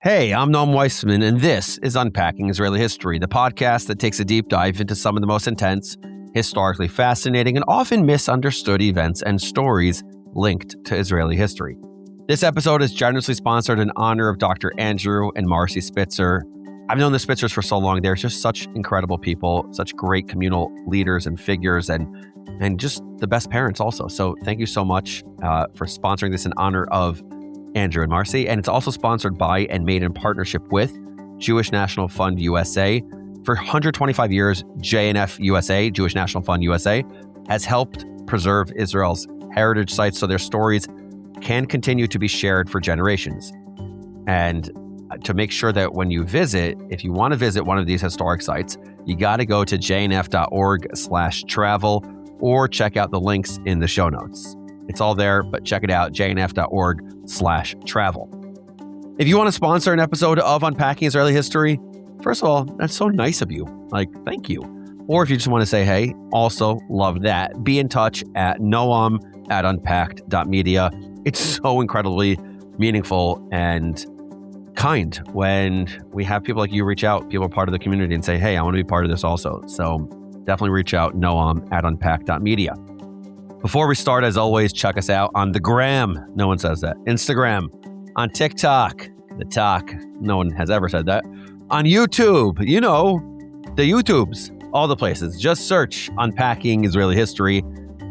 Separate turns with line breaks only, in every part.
Hey, I'm Noam Weissman, and this is Unpacking Israeli History, the podcast that takes a deep dive into some of the most intense, historically fascinating, and often misunderstood events and stories linked to Israeli history. This episode is generously sponsored in honor of Dr. Andrew and Marcy Spitzer. I've known the Spitzers for so long. They're just such incredible people, such great communal leaders and figures, and just the best parents also. So thank you so much for sponsoring this in honor of Andrew and Marcy. And it's also sponsored by and made in partnership with Jewish National Fund USA. For 125 years, JNF USA, Jewish National Fund USA, has helped preserve Israel's heritage sites so their stories can continue to be shared for generations. And to make sure that when you visit, if you want to visit one of these historic sites, you got to go to jnf.org/travel or check out the links in the show notes. It's all there, but check it out, jnf.org/travel. If you want to sponsor an episode of Unpacking Israeli History, first of all, that's so nice of you. Thank you. Or if you just want to say, hey, also love that, be in touch at noam@unpacked.media. It's so incredibly meaningful and kind when we have people like you reach out, people are part of the community, and say, hey, I want to be part of this also. So definitely reach out, noam@unpacked.media. Before we start, as always, check us out on the gram. No one says that. Instagram, on TikTok, the talk. No one has ever said that. On YouTube, you know, the YouTubes, all the places. Just search Unpacking Israeli History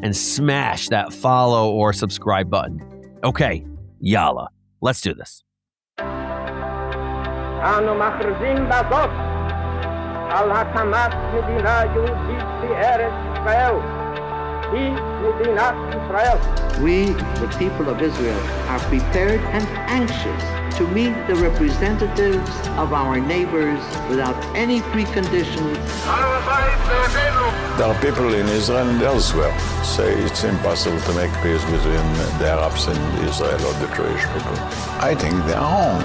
and smash that follow or subscribe button. Okay, yalla, let's do this.
אנו מכריזים בזאת על הקמת מדינה יהודית בארץ ישראל. היא מדינת ישראל.
We, the people of Israel, are prepared and anxious to meet the representatives of our neighbors without any preconditions.
There are people in Israel and elsewhere say it's impossible to make peace between the Arabs and Israel or the Jewish people. I think they are wrong.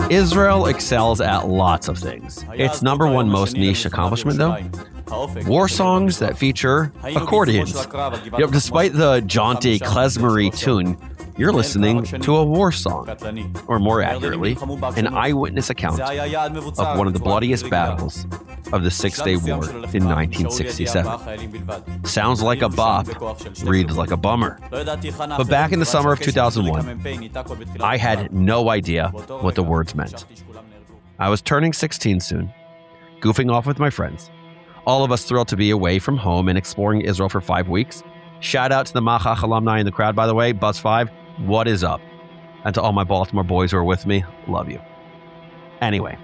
Israel excels at lots of things. Its number one most niche accomplishment, though, war songs that feature accordions. Yep, despite the jaunty, klezmery tune, you're listening to a war song, or more accurately, an eyewitness account of one of the bloodiest battles of the Six-Day War in 1967. Sounds like a bop, reads like a bummer. But back in the summer of 2001, I had no idea what the words meant. I was turning 16 soon, goofing off with my friends. All of us thrilled to be away from home and exploring Israel for 5 weeks. Shout out to the Machach alumni in the crowd, by the way, Buzz 5, what is up? And to all my Baltimore boys who are with me, love you. Anyway,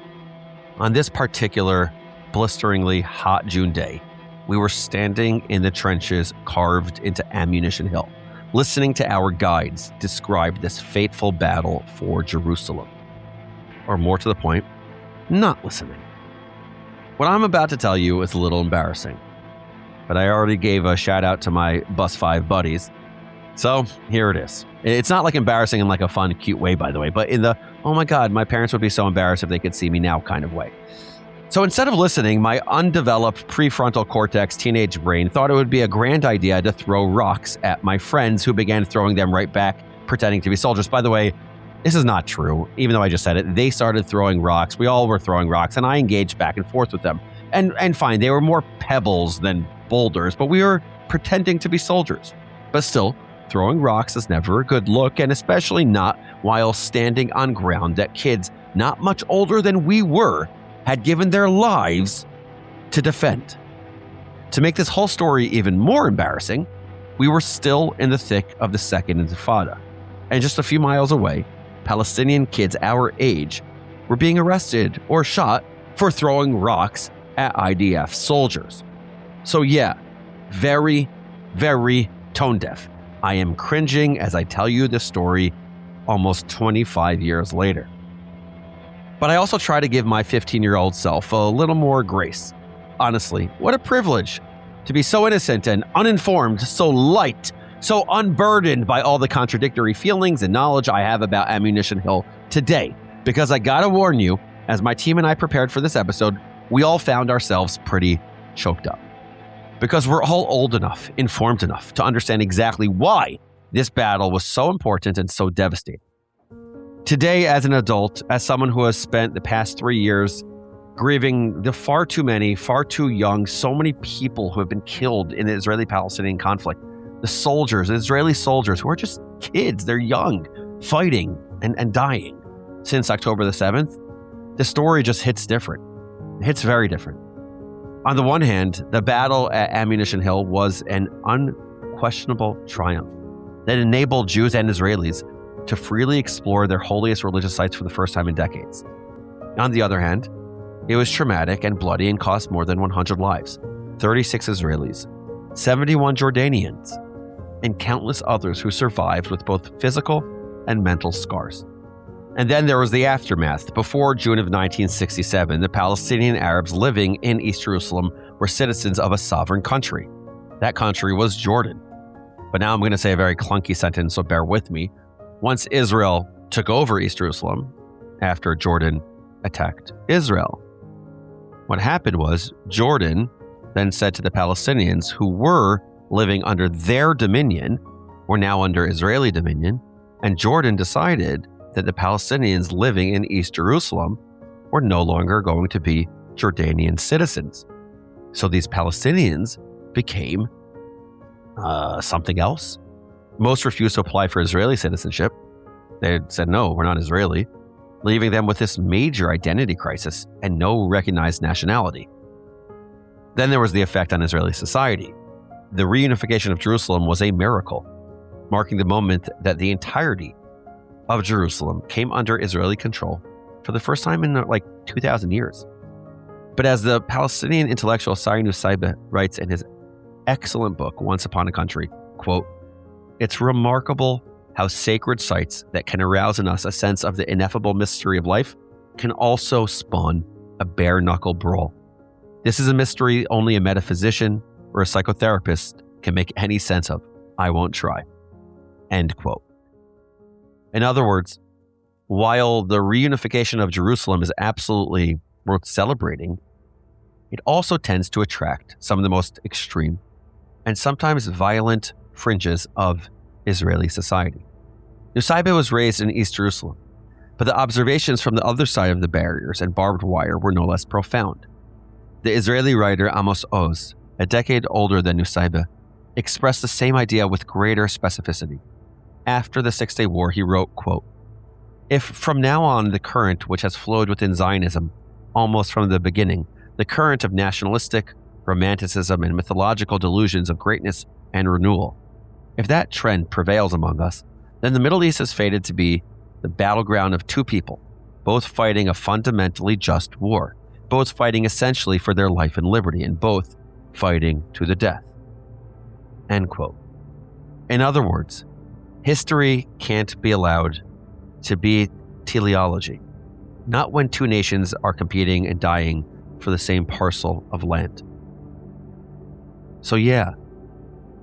on this particular blisteringly hot June day, we were standing in the trenches carved into Ammunition Hill, listening to our guides describe this fateful battle for Jerusalem. Or more to the point, not listening. What I'm about to tell you is a little embarrassing, but I already gave a shout out to my Bus 5 buddies, so here it is. It's not like embarrassing in like a fun, cute way, by the way, but in the, oh my God, my parents would be so embarrassed if they could see me now kind of way. So instead of listening, my undeveloped prefrontal cortex teenage brain thought it would be a grand idea to throw rocks at my friends, who began throwing them right back, pretending to be soldiers. By the way, this is not true. Even though I just said it, they started throwing rocks. We all were throwing rocks, and I engaged back and forth with them. And fine, they were more pebbles than boulders, but we were pretending to be soldiers. But still, throwing rocks is never a good look, and especially not while standing on ground that kids not much older than we were had given their lives to defend. To make this whole story even more embarrassing, we were still in the thick of the Second Intifada, and just a few miles away, Palestinian kids our age were being arrested or shot for throwing rocks at IDF soldiers. So yeah, very, very tone deaf. I am cringing as I tell you this story almost 25 years later. But I also try to give my 15-year-old self a little more grace. Honestly, what a privilege to be so innocent and uninformed, so light, so unburdened by all the contradictory feelings and knowledge I have about Ammunition Hill today. Because I gotta warn you, as my team and I prepared for this episode, we all found ourselves pretty choked up. Because we're all old enough, informed enough to understand exactly why This battle was so important and so devastating. Today, as an adult, as someone who has spent the past 3 years grieving the far too many, far too young, so many people who have been killed in the Israeli-Palestinian conflict, the soldiers, the Israeli soldiers who are just kids, they're young, fighting and dying since October the 7th, the story just hits different. It hits very different. On the one hand, the battle at Ammunition Hill was an unquestionable triumph that enabled Jews and Israelis to freely explore their holiest religious sites for the first time in decades. On the other hand, it was traumatic and bloody and cost more than 100 lives, 36 Israelis, 71 Jordanians, and countless others who survived with both physical and mental scars. And then there was the aftermath. Before June of 1967, the Palestinian Arabs living in East Jerusalem were citizens of a sovereign country. That country was Jordan. But now I'm going to say a very clunky sentence, so bear with me. Once Israel took over East Jerusalem, after Jordan attacked Israel, what happened was Jordan then said to the Palestinians who were living under their dominion, were now under Israeli dominion, and Jordan decided that the Palestinians living in East Jerusalem were no longer going to be Jordanian citizens. So these Palestinians became something else. Most refused to apply for Israeli citizenship. They said, no, we're not Israeli, leaving them with this major identity crisis and no recognized nationality. Then there was the effect on Israeli society. The reunification of Jerusalem was a miracle, marking the moment that the entirety of Jerusalem came under Israeli control for the first time in like 2,000 years. But as the Palestinian intellectual Sari Nusseibeh writes in his excellent book, Once Upon a Country, quote, "It's remarkable how sacred sites that can arouse in us a sense of the ineffable mystery of life can also spawn a bare-knuckle brawl. This is a mystery only a metaphysician or a psychotherapist can make any sense of. I won't try." End quote. In other words, while the reunification of Jerusalem is absolutely worth celebrating, it also tends to attract some of the most extreme and sometimes violent fringes of Israeli society. Nusseibeh was raised in East Jerusalem, but the observations from the other side of the barriers and barbed wire were no less profound. The Israeli writer Amos Oz, a decade older than Nusseibeh, expressed the same idea with greater specificity. After the Six-Day War, he wrote, quote, "If from now on the current which has flowed within Zionism, almost from the beginning, the current of nationalistic, romanticism, and mythological delusions of greatness and renewal, if that trend prevails among us, then the Middle East has fated to be the battleground of two people, both fighting a fundamentally just war, both fighting essentially for their life and liberty, and both fighting to the death." End quote. In other words, history can't be allowed to be teleology, not when two nations are competing and dying for the same parcel of land. So yeah,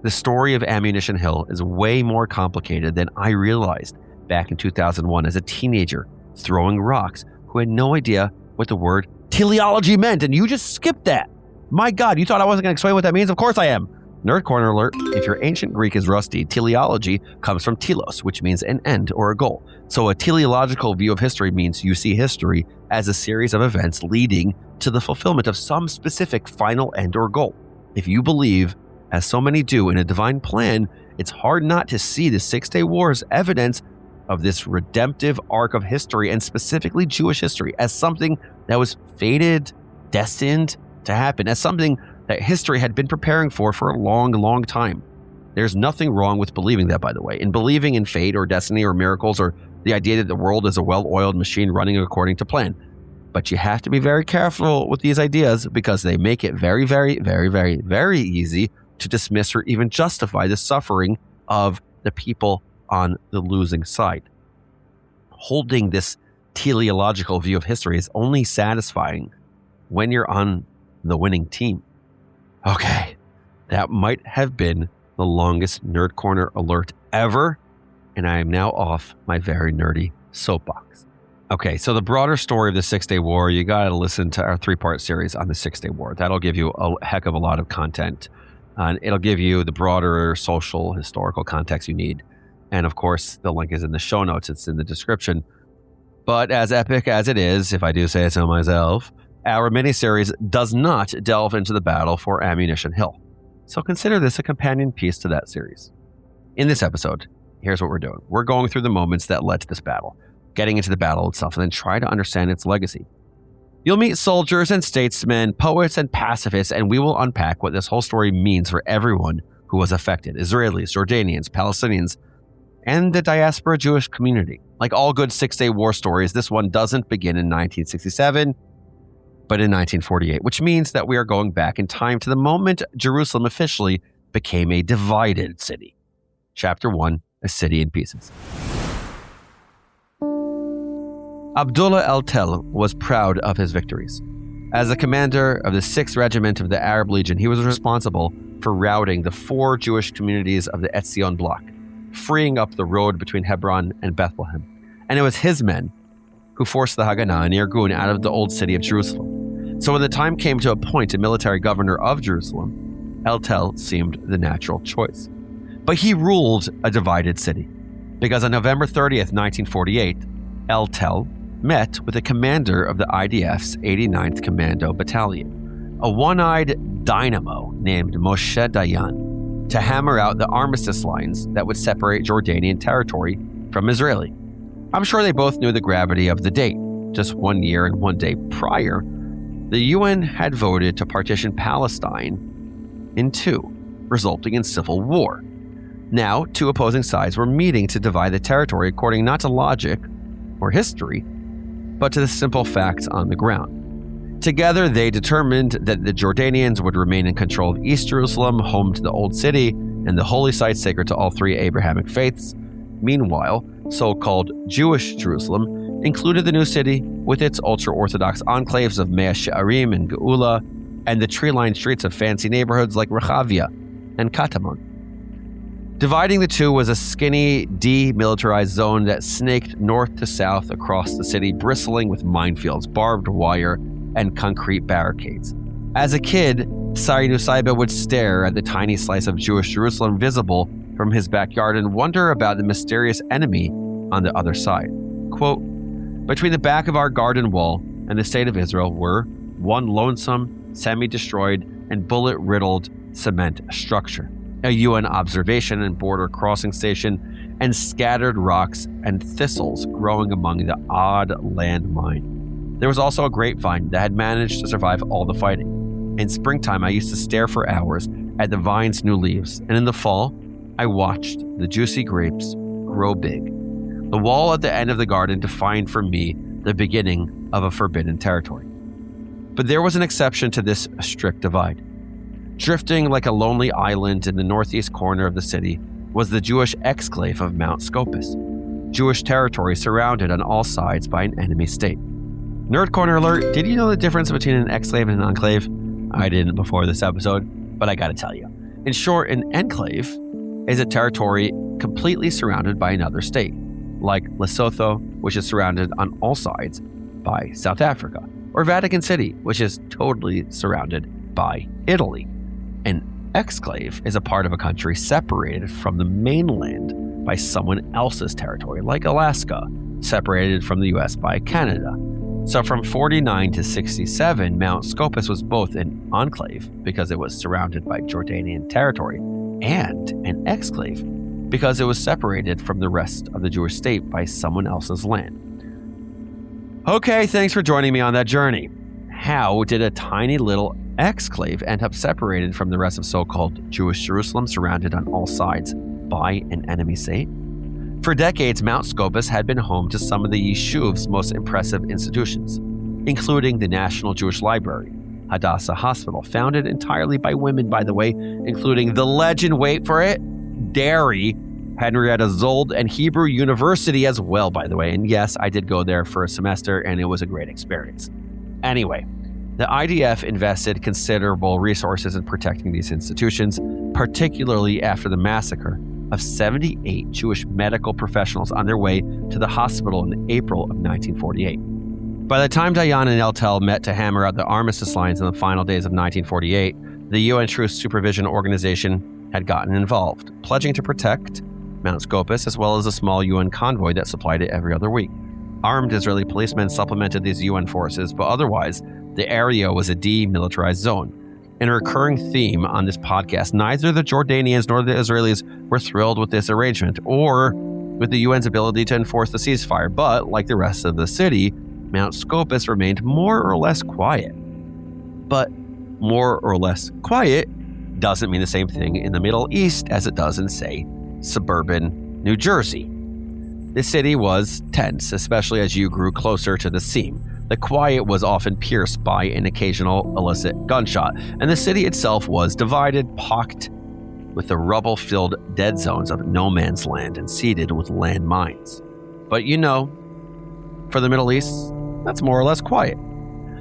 the story of Ammunition Hill is way more complicated than I realized back in 2001 as a teenager throwing rocks who had no idea what the word teleology meant, and you just skipped that. My God, you thought I wasn't going to explain what that means? Of course I am. Nerd Corner alert, if your ancient Greek is rusty, teleology comes from telos, which means an end or a goal. So a teleological view of history means you see history as a series of events leading to the fulfillment of some specific final end or goal. If you believe, as so many do, in a divine plan, it's hard not to see the Six-Day War as evidence of this redemptive arc of history, and specifically Jewish history, as something that was fated, destined to happen, as something that history had been preparing for a long, long time. There's nothing wrong with believing that, by the way, in believing in fate or destiny or miracles or the idea that the world is a well-oiled machine running according to plan. But you have to be very careful with these ideas because they make it very, very, very, very, very easy to dismiss or even justify the suffering of the people on the losing side. Holding this teleological view of history is only satisfying when you're on the winning team. Okay, that might have been the longest Nerd Corner alert ever, and I am now off my very nerdy soapbox. Okay, so the broader story of the Six-Day War, you got to listen to our 3-part series on the Six-Day War. That'll give you a heck of a lot of content, and it'll give you the broader social, historical context you need And of course, the link is in the show notes. It's in the description. But as epic as it is, if I do say so myself, our miniseries does not delve into the battle for Ammunition Hill. So consider this a companion piece to that series. In this episode, here's what we're doing. We're going through the moments that led to this battle, getting into the battle itself, and then try to understand its legacy. You'll meet soldiers and statesmen, poets and pacifists, and we will unpack what this whole story means for everyone who was affected: Israelis, Jordanians, Palestinians, and the diaspora Jewish community. Like all good Six-Day War stories, this one doesn't begin in 1967, but in 1948, which means that we are going back in time to the moment Jerusalem officially became a divided city. Chapter 1, A City in Pieces. Abdullah el-Tel was proud of his victories. As the commander of the 6th Regiment of the Arab Legion, he was responsible for routing the 4 Jewish communities of the Etzion bloc, freeing up the road between Hebron and Bethlehem. And it was his men who forced the Haganah and Irgun out of the old city of Jerusalem. So when the time came to appoint a military governor of Jerusalem, el-Tel seemed the natural choice. But he ruled a divided city, because on November 30th, 1948, el-Tel met with the commander of the IDF's 89th Commando Battalion, a one-eyed dynamo named Moshe Dayan, to hammer out the armistice lines that would separate Jordanian territory from Israeli. I'm sure they both knew the gravity of the date. Just 1 year and 1 day prior, the UN had voted to partition Palestine in 2, resulting in civil war. Now, 2 opposing sides were meeting to divide the territory according not to logic or history, but to the simple facts on the ground. Together, they determined that the Jordanians would remain in control of East Jerusalem, home to the Old City, and the holy site sacred to all 3 Abrahamic faiths. Meanwhile, so-called Jewish Jerusalem included the new city with its ultra-Orthodox enclaves of Mea She'arim and Geula, and the tree-lined streets of fancy neighborhoods like Rehavia and Katamon. Dividing the 2 was a skinny, demilitarized zone that snaked north to south across the city, bristling with minefields, barbed wire, and concrete barricades. As a kid, Sari Nusayba would stare at the tiny slice of Jewish Jerusalem visible from his backyard and wonder about the mysterious enemy on the other side. Quote, "Between the back of our garden wall and the state of Israel were one lonesome, semi-destroyed, and bullet-riddled cement structure, a UN observation and border crossing station, and scattered rocks and thistles growing among the odd landmine. There was also a grapevine that had managed to survive all the fighting. In springtime, I used to stare for hours at the vine's new leaves, and in the fall, I watched the juicy grapes grow big. The wall at the end of the garden defined for me the beginning of a forbidden territory. But there was an exception to this strict divide. Drifting like a lonely island in the northeast corner of the city was the Jewish exclave of Mount Scopus, Jewish territory surrounded on all sides by an enemy state. Nerd Corner alert, did you know the difference between an exclave and an enclave? I didn't before this episode, but I gotta tell you. In short, an enclave is a territory completely surrounded by another state, like Lesotho, which is surrounded on all sides by South Africa, or Vatican City, which is totally surrounded by Italy. An exclave is a part of a country separated from the mainland by someone else's territory, like Alaska, separated from the US by Canada. So from 49 to 67, Mount Scopus was both an enclave because it was surrounded by Jordanian territory, and an exclave because it was separated from the rest of the Jewish state by someone else's land. Okay, thanks for joining me on that journey. How did a tiny little exclave end up separated from the rest of so-called Jewish Jerusalem, surrounded on all sides by an enemy state? For decades, Mount Scopus had been home to some of the Yeshuv's most impressive institutions, including the National Jewish Library, Hadassah Hospital, founded entirely by women, by the way, including the legend, wait for it, Derry, Henrietta Zold, and Hebrew University as well, by the way. And yes, I did go there for a semester, and it was a great experience. Anyway, the IDF invested considerable resources in protecting these institutions, particularly after the massacre of 78 Jewish medical professionals on their way to the hospital in April of 1948. By the time Dayan and el-Tel met to hammer out the armistice lines in the final days of 1948, the UN Truce Supervision Organization had gotten involved, pledging to protect Mount Scopus, as well as a small UN convoy that supplied it every other week. Armed Israeli policemen supplemented these UN forces, but otherwise, the area was a demilitarized zone. In a recurring theme on this podcast, neither the Jordanians nor the Israelis were thrilled with this arrangement or with the UN's ability to enforce the ceasefire, but like the rest of the city, Mount Scopus remained more or less quiet. But more or less quiet doesn't mean the same thing in the Middle East as it does in, say, suburban New Jersey. The city was tense, especially as you grew closer to the seam. The quiet was often pierced by an occasional illicit gunshot, and the city itself was divided, pocked with the rubble-filled dead zones of no man's land and seeded with landmines. But for the Middle East, that's more or less quiet.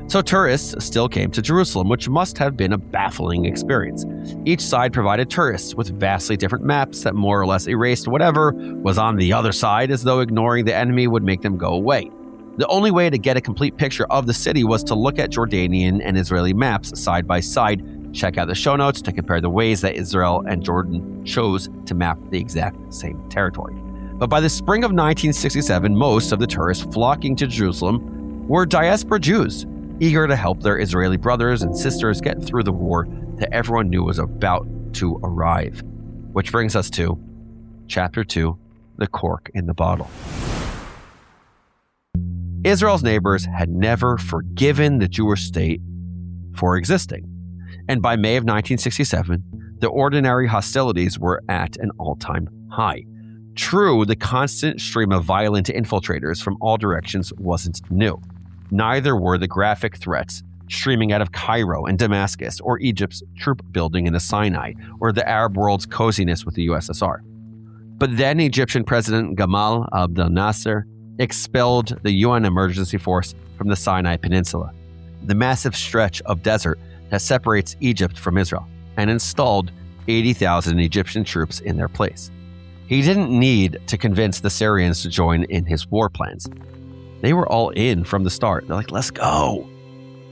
So tourists still came to Jerusalem, which must have been a baffling experience. Each side provided tourists with vastly different maps that more or less erased whatever was on the other side, as though ignoring the enemy would make them go away. The only way to get a complete picture of the city was to look at Jordanian and Israeli maps side by side. Check out the show notes to compare the ways that Israel and Jordan chose to map the exact same territory. But by the spring of 1967, most of the tourists flocking to Jerusalem were diaspora Jews, eager to help their Israeli brothers and sisters get through the war that everyone knew was about to arrive. Which brings us to Chapter 2, The Cork in the Bottle. Israel's neighbors had never forgiven the Jewish state for existing. And by May of 1967, the ordinary hostilities were at an all-time high. True, the constant stream of violent infiltrators from all directions wasn't new. Neither were the graphic threats streaming out of Cairo and Damascus, or Egypt's troop building in the Sinai, or the Arab world's coziness with the USSR. But then Egyptian President Gamal Abdel Nasser expelled the UN emergency force from the Sinai Peninsula, the massive stretch of desert that separates Egypt from Israel, and installed 80,000 Egyptian troops in their place. He didn't need to convince the Syrians to join in his war plans. They were all in from the start. They're like, let's go.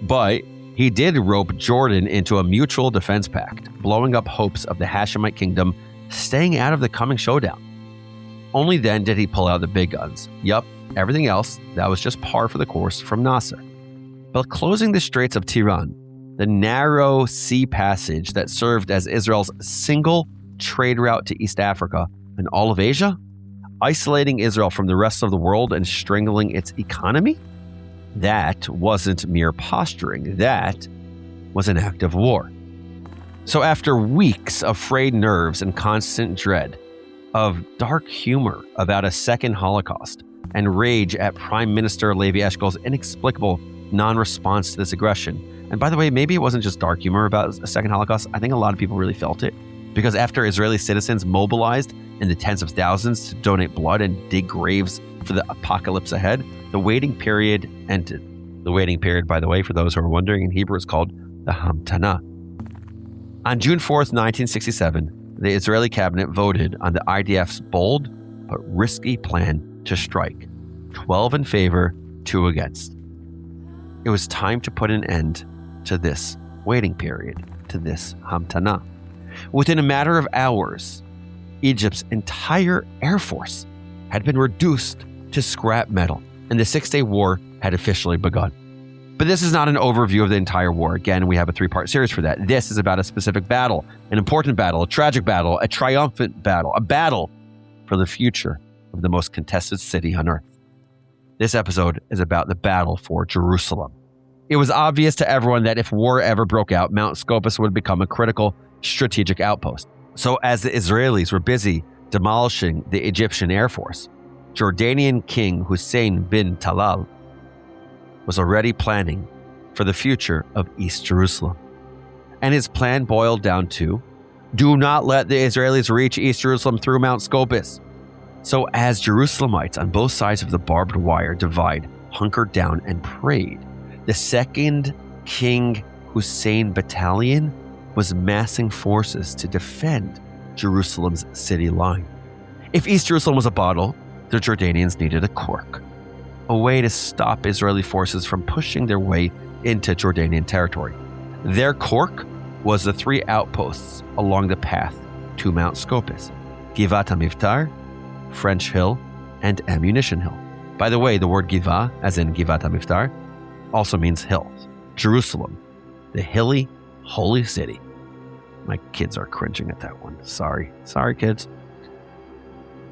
But he did rope Jordan into a mutual defense pact, blowing up hopes of the Hashemite kingdom staying out of the coming showdown. Only then did he pull out the big guns. Yup, everything else, that was just par for the course from Nasser. But closing the Straits of Tiran, the narrow sea passage that served as Israel's single trade route to East Africa and all of Asia, isolating Israel from the rest of the world and strangling its economy? That wasn't mere posturing. That was an act of war. So after weeks of frayed nerves and constant dread, of dark humor about a second Holocaust, and rage at Prime Minister Levi Eshkol's inexplicable non-response to this aggression. And by the way, maybe it wasn't just dark humor about a second Holocaust. I think a lot of people really felt it. Because after Israeli citizens mobilized in the tens of thousands to donate blood and dig graves for the apocalypse ahead, the waiting period ended. The waiting period, by the way, for those who are wondering, in Hebrew is called the Hamtana. On June 4th, 1967, the Israeli cabinet voted on the IDF's bold but risky plan to strike. 12 in favor, 2 against. It was time to put an end to this waiting period, to this Hamtana. Within a matter of hours, Egypt's entire air force had been reduced to scrap metal, and the 6-day war had officially begun. But this is not an overview of the entire war. Again, we have a 3-part series for that. This is about a specific battle, an important battle, a tragic battle, a triumphant battle, a battle for the future of the most contested city on earth. This episode is about the battle for Jerusalem. It was obvious to everyone that if war ever broke out, Mount Scopus would become a critical strategic outpost. So as the Israelis were busy demolishing the Egyptian Air Force, Jordanian King Hussein bin Talal was already planning for the future of East Jerusalem. And his plan boiled down to, do not let the Israelis reach East Jerusalem through Mount Scopus. So as Jerusalemites on both sides of the barbed wire divide hunkered down and prayed, the 2nd King Hussein Battalion was massing forces to defend Jerusalem's city line. If East Jerusalem was a bottle, the Jordanians needed a cork, a way to stop Israeli forces from pushing their way into Jordanian territory. Their cork was the 3 outposts along the path to Mount Scopus: Givat HaMivtar, French Hill, and Ammunition Hill. By the way, the word Giva, as in Givat HaMivtar, also means hills. Jerusalem, the hilly, holy city. My kids are cringing at that one. Sorry, kids.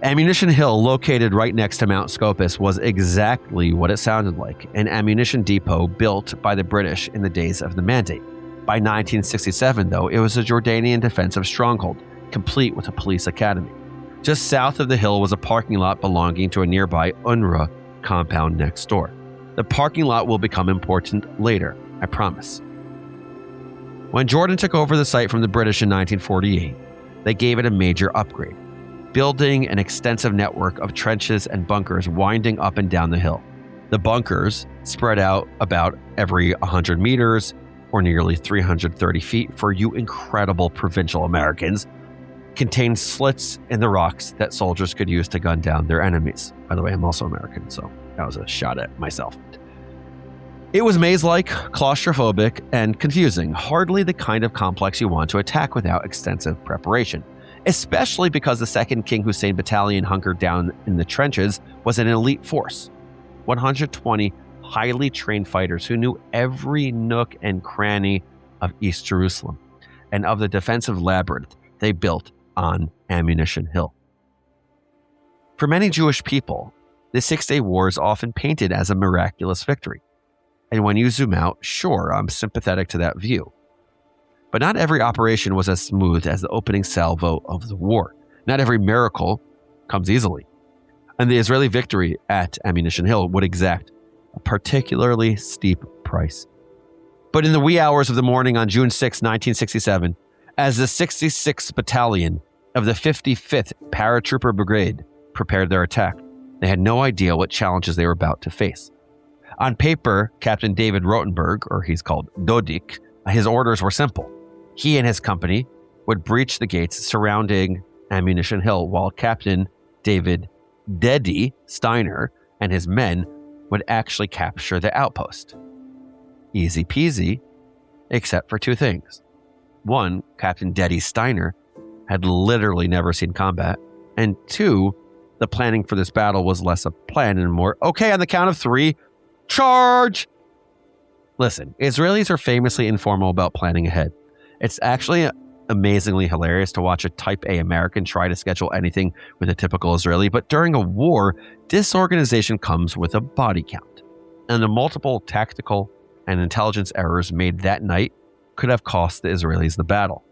Ammunition Hill, located right next to Mount Scopus, was exactly what it sounded like, an ammunition depot built by the British in the days of the Mandate. By 1967, though, it was a Jordanian defensive stronghold, complete with a police academy. Just south of the hill was a parking lot belonging to a nearby UNRWA compound next door. The parking lot will become important later, I promise. When Jordan took over the site from the British in 1948, they gave it a major upgrade, building an extensive network of trenches and bunkers winding up and down the hill. The bunkers spread out about every 100 meters, or nearly 330 feet for you incredible provincial Americans, contained slits in the rocks that soldiers could use to gun down their enemies. By the way, I'm also American, so that was a shot at myself. It was maze-like, claustrophobic, and confusing, hardly the kind of complex you want to attack without extensive preparation, especially because the 2nd King Hussein Battalion hunkered down in the trenches was an elite force. 120 highly trained fighters who knew every nook and cranny of East Jerusalem and of the defensive labyrinth they built on Ammunition Hill. For many Jewish people, the Six-Day War is often painted as a miraculous victory. And when you zoom out, sure, I'm sympathetic to that view. But not every operation was as smooth as the opening salvo of the war. Not every miracle comes easily. And the Israeli victory at Ammunition Hill would exact a particularly steep price. But in the wee hours of the morning on June 6, 1967, as the 66th Battalion of the 55th Paratrooper Brigade prepared their attack, they had no idea what challenges they were about to face. On paper, Captain David Rotenberg, or he's called Dodik, his orders were simple. He and his company would breach the gates surrounding Ammunition Hill, while Captain David Dedi Steiner and his men would actually capture the outpost. Easy peasy, except for two things. One, Captain Dedi Steiner had literally never seen combat. And two, the planning for this battle was less a plan and more, okay, on the count of 3, charge! Listen, Israelis are famously informal about planning ahead. It's actually amazingly hilarious to watch a Type A American try to schedule anything with a typical Israeli, but during a war, disorganization comes with a body count. And the multiple tactical and intelligence errors made that night could have cost the Israelis the battle.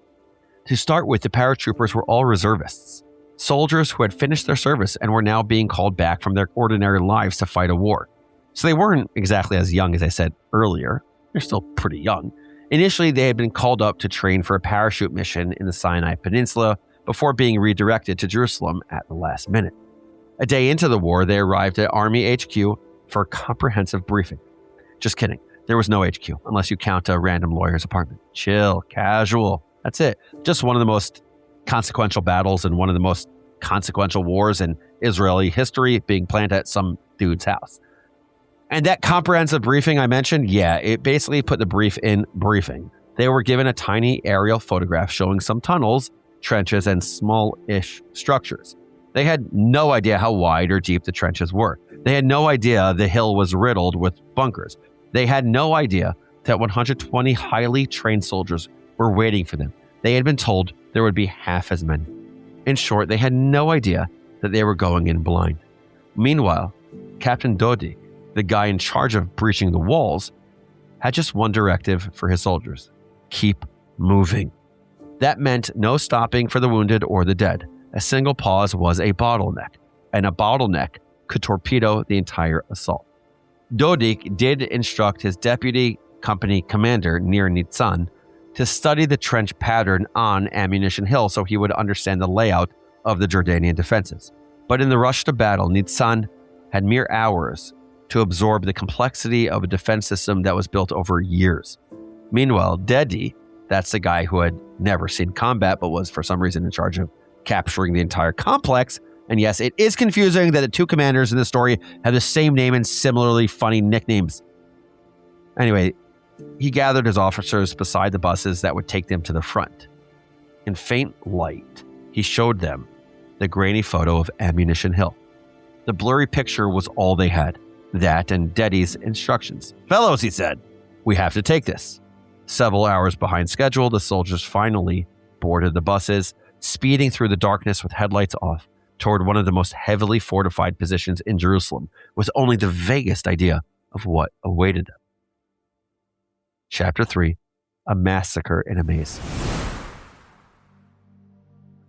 To start with, the paratroopers were all reservists, soldiers who had finished their service and were now being called back from their ordinary lives to fight a war. So they weren't exactly as young as I said earlier. They're still pretty young. Initially, they had been called up to train for a parachute mission in the Sinai Peninsula before being redirected to Jerusalem at the last minute. A day into the war, they arrived at Army HQ for a comprehensive briefing. Just kidding. There was no HQ, unless you count a random lawyer's apartment. Chill, casual. That's it. Just one of the most consequential battles and one of the most consequential wars in Israeli history being planned at some dude's house. And that comprehensive briefing I mentioned, yeah, it basically put the brief in briefing. They were given a tiny aerial photograph showing some tunnels, trenches, and small-ish structures. They had no idea how wide or deep the trenches were. They had no idea the hill was riddled with bunkers. They had no idea that 120 highly trained soldiers were waiting for them. They had been told there would be half as many. In short, they had no idea that they were going in blind. Meanwhile, Captain Dodi, the guy in charge of breaching the walls, had just one directive for his soldiers: keep moving. That meant no stopping for the wounded or the dead. A single pause was a bottleneck, and a bottleneck could torpedo the entire assault. Dodik did instruct his deputy company commander, Nir Nitzan, to study the trench pattern on Ammunition Hill so he would understand the layout of the Jordanian defenses. But in the rush to battle, Nitzan had mere hours to absorb the complexity of a defense system that was built over years. Meanwhile, Dedi, that's the guy who had never seen combat but was for some reason in charge of capturing the entire complex. And yes, it is confusing that the two commanders in the story have the same name and similarly funny nicknames. Anyway, he gathered his officers beside the buses that would take them to the front. In faint light, he showed them the grainy photo of Ammunition Hill. The blurry picture was all they had. That and Dedi's instructions. "Fellows," he said, "we have to take this." Several hours behind schedule, the soldiers finally boarded the buses, speeding through the darkness with headlights off toward one of the most heavily fortified positions in Jerusalem, with only the vaguest idea of what awaited them. Chapter 3: A Massacre in a Maze.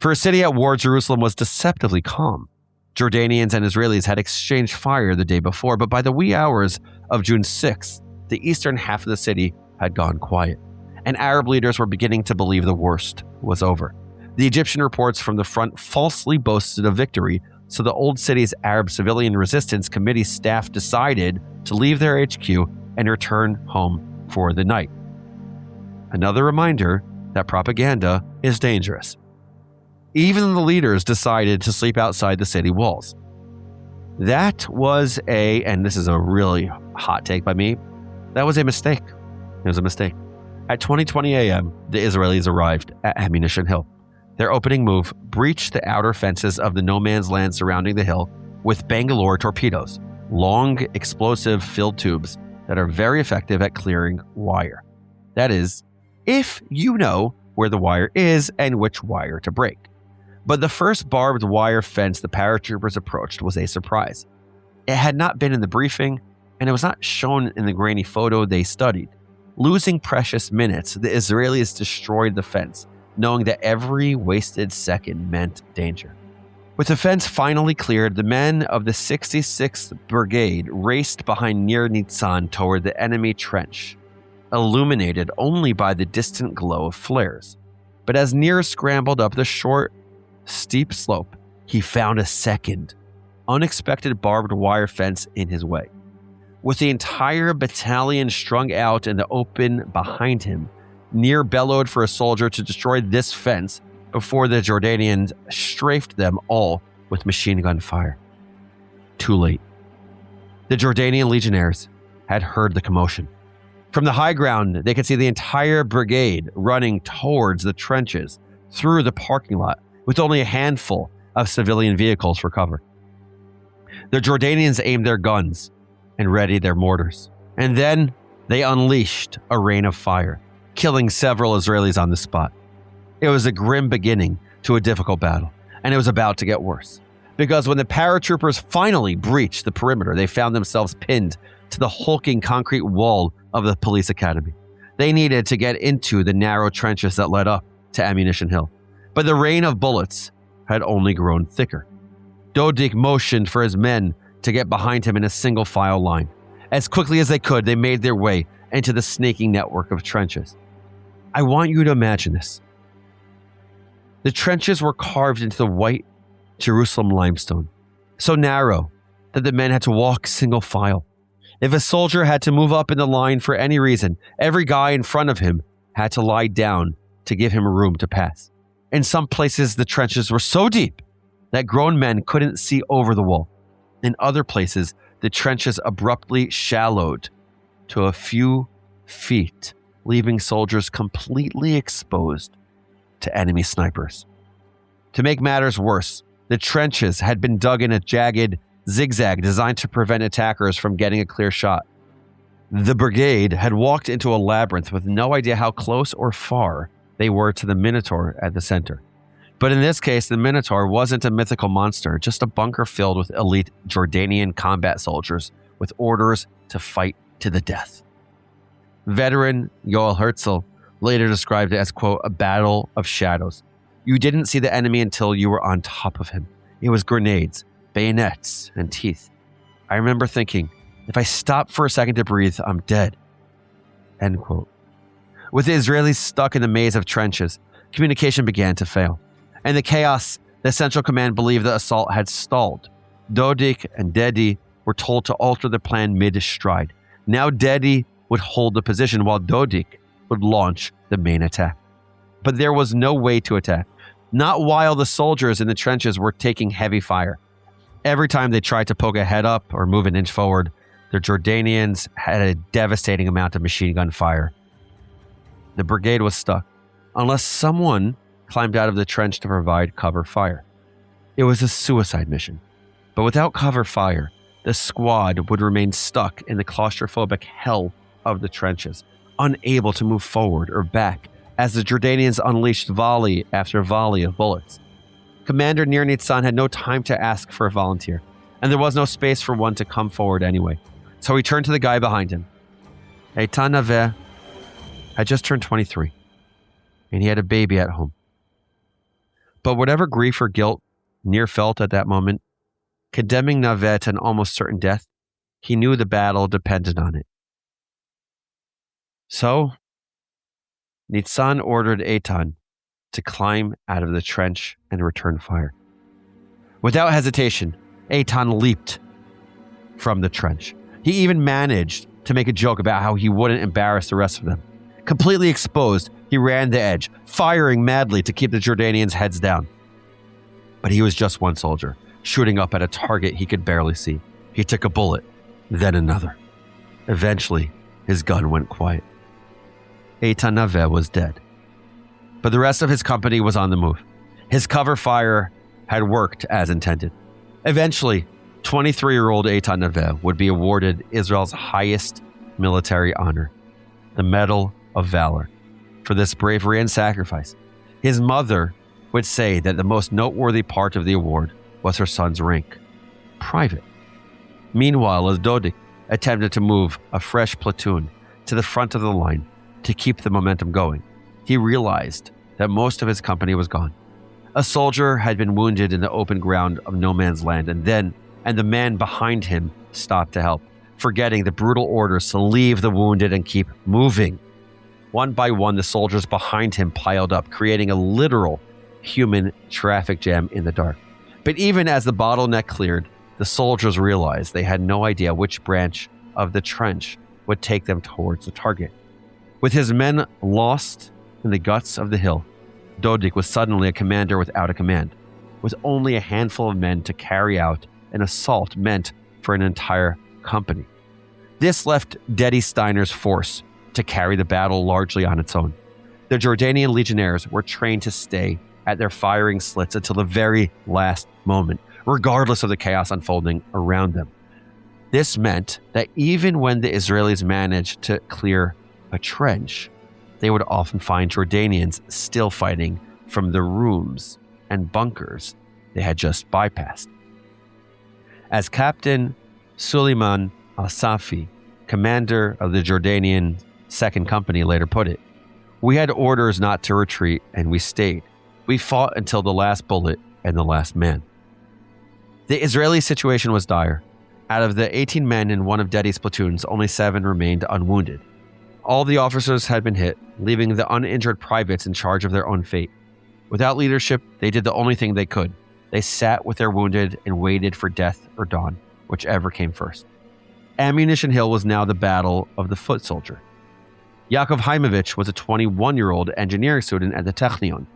For a city at war, Jerusalem was deceptively calm. Jordanians and Israelis had exchanged fire the day before, but by the wee hours of June 6th, the eastern half of the city had gone quiet, and Arab leaders were beginning to believe the worst was over. The Egyptian reports from the front falsely boasted a victory, so the old city's Arab Civilian Resistance Committee staff decided to leave their HQ and return home for the night. Another reminder that propaganda is dangerous. Even the leaders decided to sleep outside the city walls. That was and this is a really hot take by me, that was a mistake. It was a mistake. At 20:20 a.m., the Israelis arrived at Ammunition Hill. Their opening move breached the outer fences of the no man's land surrounding the hill with Bangalore torpedoes, long explosive filled tubes that are very effective at clearing wire. That is, if you know where the wire is and which wire to break. But the first barbed wire fence the paratroopers approached was a surprise. It had not been in the briefing, and it was not shown in the grainy photo they studied. Losing precious minutes, the Israelis destroyed the fence, knowing that every wasted second meant danger. With the fence finally cleared, the men of the 66th Brigade raced behind Nir Nitzan toward the enemy trench, illuminated only by the distant glow of flares. But as Nir scrambled up the short, steep slope, he found a second, unexpected barbed wire fence in his way. With the entire battalion strung out in the open behind him, Nir bellowed for a soldier to destroy this fence before the Jordanians strafed them all with machine gun fire. Too late. The Jordanian legionnaires had heard the commotion. From the high ground, they could see the entire brigade running towards the trenches through the parking lot, with only a handful of civilian vehicles for cover. The Jordanians aimed their guns and readied their mortars, and then they unleashed a rain of fire, killing several Israelis on the spot. It was a grim beginning to a difficult battle, and it was about to get worse. Because when the paratroopers finally breached the perimeter, they found themselves pinned to the hulking concrete wall of the police academy. They needed to get into the narrow trenches that led up to Ammunition Hill. But the rain of bullets had only grown thicker. Dodik motioned for his men to get behind him in a single file line. As quickly as they could, they made their way into the snaking network of trenches. I want you to imagine this. The trenches were carved into the white Jerusalem limestone, so narrow that the men had to walk single file. If a soldier had to move up in the line for any reason, every guy in front of him had to lie down to give him room to pass. In some places, the trenches were so deep that grown men couldn't see over the wall. In other places, the trenches abruptly shallowed to a few feet, leaving soldiers completely exposed to enemy snipers. To make matters worse, the trenches had been dug in a jagged zigzag designed to prevent attackers from getting a clear shot. The brigade had walked into a labyrinth with no idea how close or far they were to the Minotaur at the center. But in this case, the Minotaur wasn't a mythical monster, just a bunker filled with elite Jordanian combat soldiers with orders to fight to the death. Veteran Yoel Herzl later described it as, quote, a battle of shadows. You didn't see the enemy until you were on top of him. It was grenades, bayonets, and teeth. I remember thinking, if I stop for a second to breathe, I'm dead. End quote. With the Israelis stuck in the maze of trenches, communication began to fail. In the chaos, the Central Command believed the assault had stalled. Dodik and Dedi were told to alter the plan mid-stride. Now Dedi would hold the position while Dodik would launch the main attack. But there was no way to attack, not while the soldiers in the trenches were taking heavy fire. Every time they tried to poke a head up or move an inch forward, the Jordanians had a devastating amount of machine gun fire. The brigade was stuck, unless someone climbed out of the trench to provide cover fire. It was a suicide mission, but without cover fire, the squad would remain stuck in the claustrophobic hell of the trenches, unable to move forward or back as the Jordanians unleashed volley after volley of bullets. Commander Nir Nitzan had no time to ask for a volunteer, and there was no space for one to come forward anyway. So he turned to the guy behind him. Eitan Naveh had just turned 23, and he had a baby at home. But whatever grief or guilt Nir felt at that moment, condemning Naveh to an almost certain death, he knew the battle depended on it. So, Nitzan ordered Eitan to climb out of the trench and return fire. Without hesitation, Eitan leaped from the trench. He even managed to make a joke about how he wouldn't embarrass the rest of them. Completely exposed, he ran the edge, firing madly to keep the Jordanians' heads down. But he was just one soldier, shooting up at a target he could barely see. He took a bullet, then another. Eventually, his gun went quiet. Eitan Naveh was dead. But the rest of his company was on the move. His cover fire had worked as intended. Eventually, 23-year-old Eitan Naveh would be awarded Israel's highest military honor, the Medal of Valor, for this bravery and sacrifice. His mother would say that the most noteworthy part of the award was her son's rank, private. Meanwhile, as Dodik attempted to move a fresh platoon to the front of the line to keep the momentum going, he realized that most of his company was gone. A soldier had been wounded in the open ground of no man's land, and the man behind him stopped to help, forgetting the brutal orders to leave the wounded and keep moving. One by one, the soldiers behind him piled up, creating a literal human traffic jam in the dark. But even as the bottleneck cleared, the soldiers realized they had no idea which branch of the trench would take them towards the target. With his men lost in the guts of the hill, Dodik was suddenly a commander without a command, with only a handful of men to carry out an assault meant for an entire company. This left Dedi Steiner's force to carry the battle largely on its own. The Jordanian legionnaires were trained to stay at their firing slits until the very last moment, regardless of the chaos unfolding around them. This meant that even when the Israelis managed to clear a trench, they would often find Jordanians still fighting from the rooms and bunkers they had just bypassed. As Captain Suleiman al-Safi, commander of the Jordanian 2nd Company, later put it, "We had orders not to retreat, and we stayed. We fought until the last bullet and the last man." The Israeli situation was dire. Out of the 18 men in one of Dedi's platoons, only 7 remained unwounded. All the officers had been hit, leaving the uninjured privates in charge of their own fate. Without leadership, they did the only thing they could. They sat with their wounded and waited for death or dawn, whichever came first. Ammunition Hill was now the battle of the foot soldier. Yaakov Haimovich was a 21-year-old engineering student at the Technion,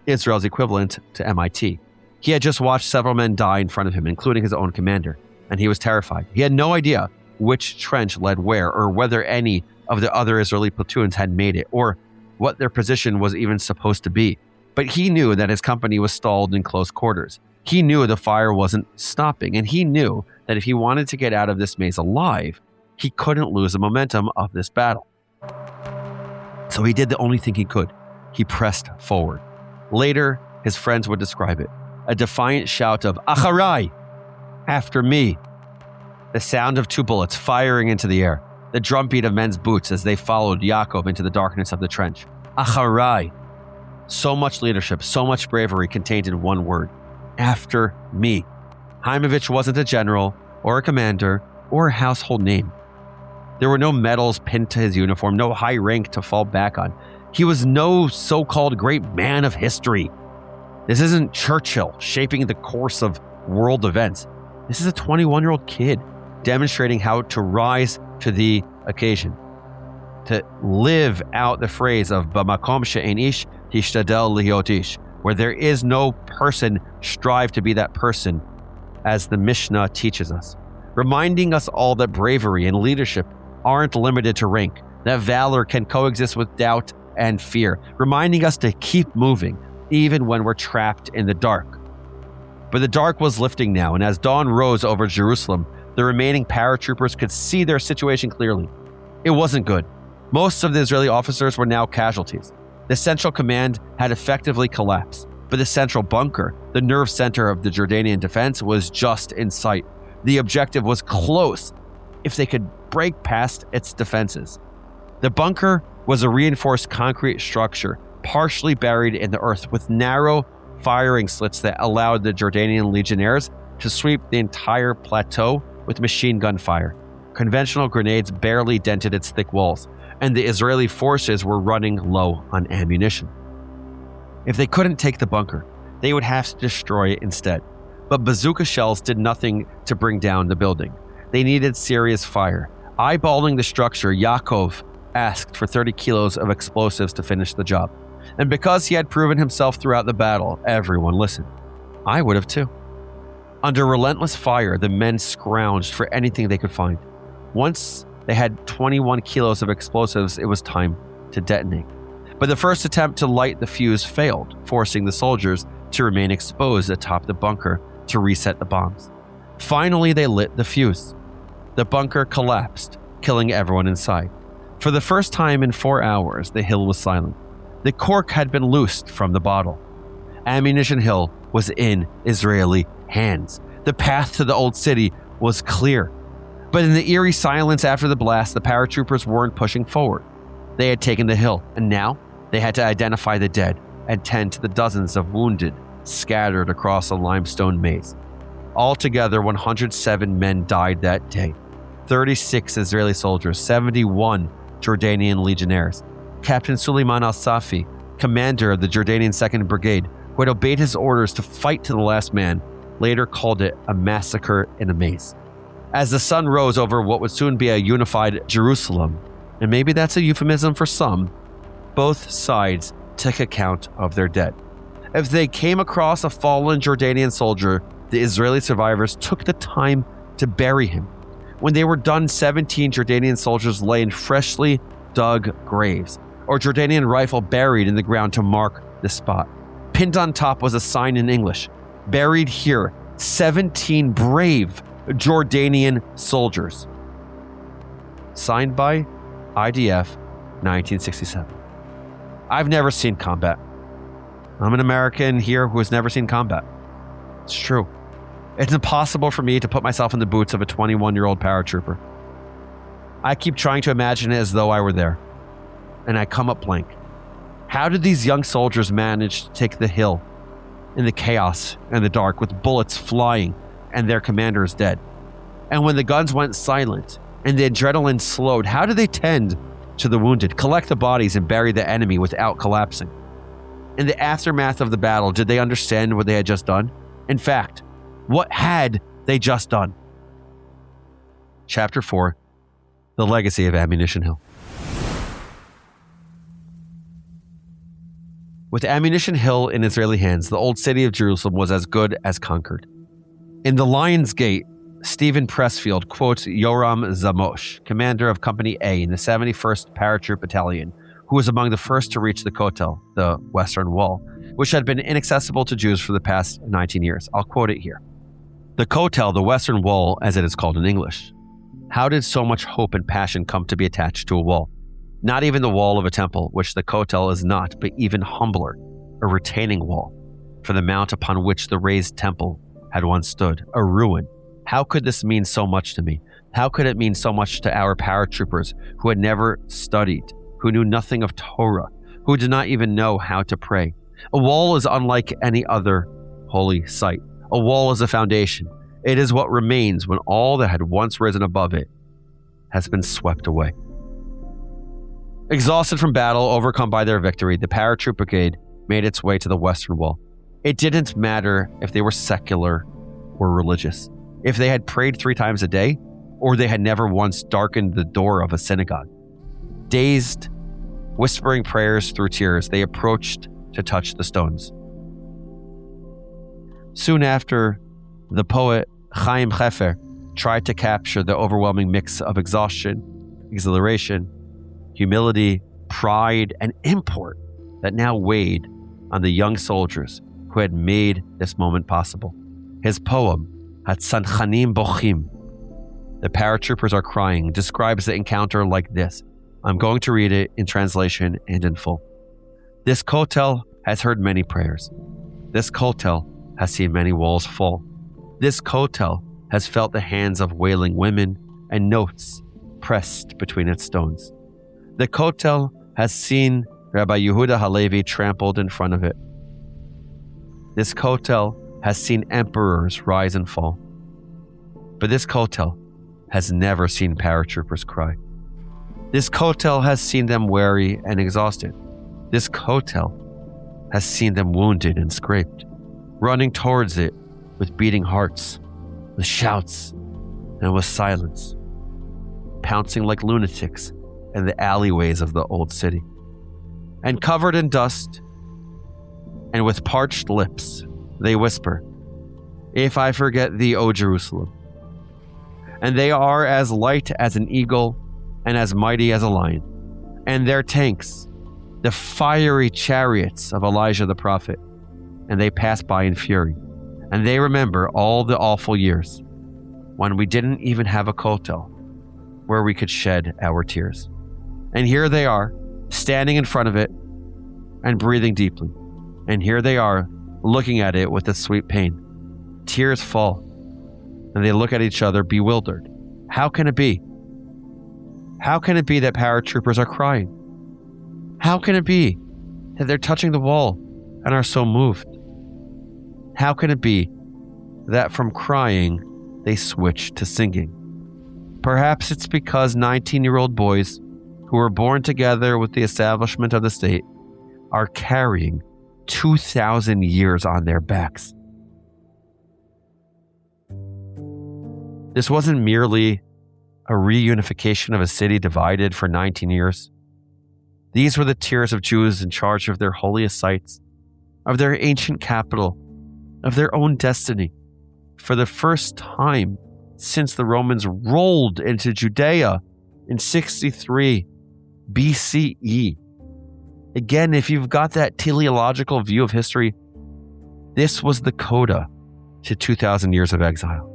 Israel's equivalent to MIT. He had just watched several men die in front of him, including his own commander, and he was terrified. He had no idea which trench led where, or whether any of the other Israeli platoons had made it, or what their position was even supposed to be. But he knew that his company was stalled in close quarters. He knew the fire wasn't stopping, and he knew that if he wanted to get out of this maze alive, he couldn't lose the momentum of this battle. So he did the only thing he could. He pressed forward. Later, his friends would describe it, a defiant shout of "Acharai!" After me. The sound of 2 bullets firing into the air, the drumbeat of men's boots as they followed Yaakov into the darkness of the trench. Acharai. So much leadership, so much bravery contained in one word. After me. Haimovich wasn't a general, or a commander, or a household name. There were no medals pinned to his uniform, no high rank to fall back on. He was no so-called great man of history. This isn't Churchill shaping the course of world events. This is a 21-year-old kid demonstrating how to rise to the occasion, to live out the phrase of "B'makom she'en ish hishtadel lihyot ish," where there is no person, strive to be that person, as the Mishnah teaches us, reminding us all that bravery and leadership aren't limited to rank, that valor can coexist with doubt and fear, reminding us to keep moving, even when we're trapped in the dark. But the dark was lifting now, and as dawn rose over Jerusalem, the remaining paratroopers could see their situation clearly. It wasn't good. Most of the Israeli officers were now casualties. The central command had effectively collapsed, but the central bunker, the nerve center of the Jordanian defense, was just in sight. The objective was close if they could break past its defenses. The bunker was a reinforced concrete structure, partially buried in the earth with narrow firing slits that allowed the Jordanian legionnaires to sweep the entire plateau with machine gun fire. Conventional grenades barely dented its thick walls, and the Israeli forces were running low on ammunition. If they couldn't take the bunker, they would have to destroy it instead. But bazooka shells did nothing to bring down the building. They needed serious fire. Eyeballing the structure, Yaakov asked for 30 kilos of explosives to finish the job. And because he had proven himself throughout the battle, everyone listened. I would have too. Under relentless fire, the men scrounged for anything they could find. Once they had 21 kilos of explosives, it was time to detonate. But the first attempt to light the fuse failed, forcing the soldiers to remain exposed atop the bunker to reset the bombs. Finally, they lit the fuse. The bunker collapsed, killing everyone inside. For the first time in 4 hours, the hill was silent. The cork had been loosed from the bottle. Ammunition Hill was in Israeli hands. The path to the old city was clear. But in the eerie silence after the blast, the paratroopers weren't pushing forward. They had taken the hill, and now they had to identify the dead and tend to the dozens of wounded scattered across a limestone maze. Altogether, 107 men died that day. 36 Israeli soldiers, 71 Jordanian legionnaires. Captain Suleiman al-Safi, commander of the Jordanian 2nd Brigade, who had obeyed his orders to fight to the last man, later called it a massacre in a maze. As the sun rose over what would soon be a unified Jerusalem, and maybe that's a euphemism for some, both sides took account of their dead. If they came across a fallen Jordanian soldier, the Israeli survivors took the time to bury him. When they were done, 17 Jordanian soldiers lay in freshly dug graves, or Jordanian rifle buried in the ground to mark the spot. Pinned on top was a sign in English, "Buried here, 17 brave Jordanian soldiers." Signed by IDF, 1967. I've never seen combat. I'm an American here who has never seen combat. It's true. It's impossible for me to put myself in the boots of a 21-year-old paratrooper. I keep trying to imagine it as though I were there, and I come up blank. How did these young soldiers manage to take the hill in the chaos and the dark with bullets flying and their commanders dead? And when the guns went silent and the adrenaline slowed, how did they tend to the wounded, collect the bodies, and bury the enemy without collapsing? In the aftermath of the battle, did they understand what they had just done? In fact, what had they just done? Chapter 4, The Legacy of Ammunition Hill. With Ammunition Hill in Israeli hands, the old city of Jerusalem was as good as conquered. In the Lion's Gate, Stephen Pressfield quotes Yoram Zamosh, commander of Company A in the 71st Paratroop Battalion, who was among the first to reach the Kotel, the Western Wall, which had been inaccessible to Jews for the past 19 years. I'll quote it here. The Kotel, the Western Wall, as it is called in English. How did so much hope and passion come to be attached to a wall? Not even the wall of a temple, which the Kotel is not, but even humbler, a retaining wall, for the mount upon which the raised temple had once stood, a ruin. How could this mean so much to me? How could it mean so much to our paratroopers who had never studied, who knew nothing of Torah, who did not even know how to pray? A wall is unlike any other holy site. A wall is a foundation. It is what remains when all that had once risen above it has been swept away. Exhausted from battle, overcome by their victory, the paratroop brigade made its way to the Western Wall. It didn't matter if they were secular or religious, if they had prayed 3 times a day, or they had never once darkened the door of a synagogue. Dazed, whispering prayers through tears, they approached to touch the stones. Soon after, the poet Chaim Hefer tried to capture the overwhelming mix of exhaustion, exhilaration, humility, pride, and import that now weighed on the young soldiers who had made this moment possible. His poem, Hatsanchanim Bochim, the paratroopers are crying, describes the encounter like this. I'm going to read it in translation and in full. This kotel has heard many prayers. This kotel has seen many walls fall. This kotel has felt the hands of wailing women and notes pressed between its stones. The kotel has seen Rabbi Yehuda Halevi trampled in front of it. This kotel has seen emperors rise and fall. But this kotel has never seen paratroopers cry. This kotel has seen them weary and exhausted. This kotel has seen them wounded and scraped, running towards it with beating hearts, with shouts, and with silence, pouncing like lunatics in the alleyways of the old city. And covered in dust, and with parched lips, they whisper, "If I forget thee, O Jerusalem." And they are as light as an eagle and as mighty as a lion. And their tanks, the fiery chariots of Elijah the prophet, and they pass by in fury. And they remember all the awful years when we didn't even have a kotel where we could shed our tears. And here they are, standing in front of it and breathing deeply. And here they are, looking at it with a sweet pain. Tears fall, and they look at each other bewildered. How can it be? How can it be that paratroopers are crying? How can it be that they're touching the wall and are so moved? How can it be that from crying, they switch to singing? Perhaps it's because 19-year-old boys who were born together with the establishment of the state are carrying 2,000 years on their backs. This wasn't merely a reunification of a city divided for 19 years. These were the tears of Jews in charge of their holiest sites, of their ancient capital, of their own destiny. For the first time since the Romans rolled into Judea in 63 BCE. Again, if you've got that teleological view of history, this was the coda to 2,000 years of exile.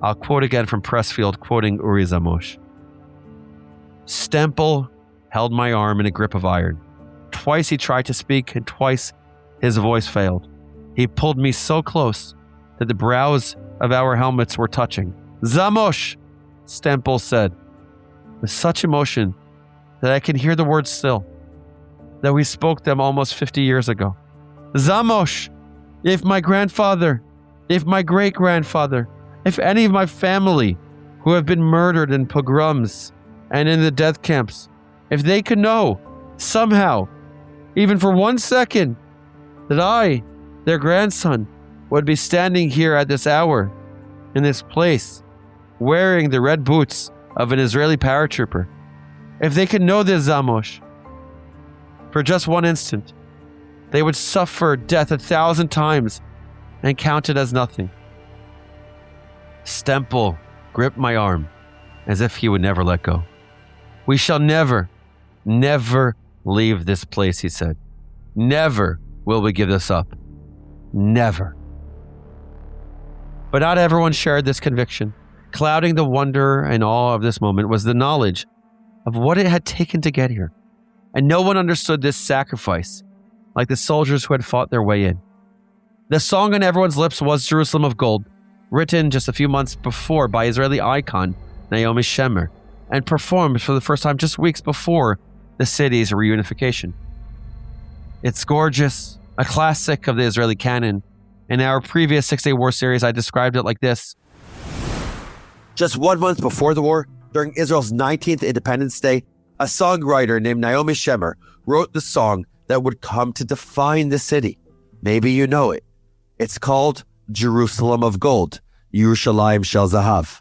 I'll quote again from Pressfield, quoting Uri Zamosh. Stempel held my arm in a grip of iron. Twice he tried to speak, and twice his voice failed. He pulled me so close that the brows of our helmets were touching. Zamosh, Stempel said, with such emotion that I can hear the words still, that we spoke them almost 50 years ago. Zamosh, if my grandfather, if my great-grandfather, if any of my family who have been murdered in pogroms and in the death camps, if they could know, somehow, even for 1 second, that I, their grandson, would be standing here at this hour, in this place, wearing the red boots of an Israeli paratrooper, if they could know this, Zamosh, for just 1 instant, they would suffer death 1,000 times and count it as nothing. Stempel gripped my arm as if he would never let go. We shall never, never leave this place, he said. Never will we give this up. Never. But not everyone shared this conviction. Clouding the wonder and awe of this moment was the knowledge of what it had taken to get here. And no one understood this sacrifice like the soldiers who had fought their way in. The song on everyone's lips was Jerusalem of Gold, written just a few months before by Israeli icon Naomi Shemer, and performed for the first time just weeks before the city's reunification. It's gorgeous, a classic of the Israeli canon. In our previous 6-Day War series, I described it like this. Just 1 month before the war, during Israel's 19th Independence Day, a songwriter named Naomi Shemer wrote the song that would come to define the city. Maybe you know it. It's called Jerusalem of Gold, Yerushalayim Shel Zahav.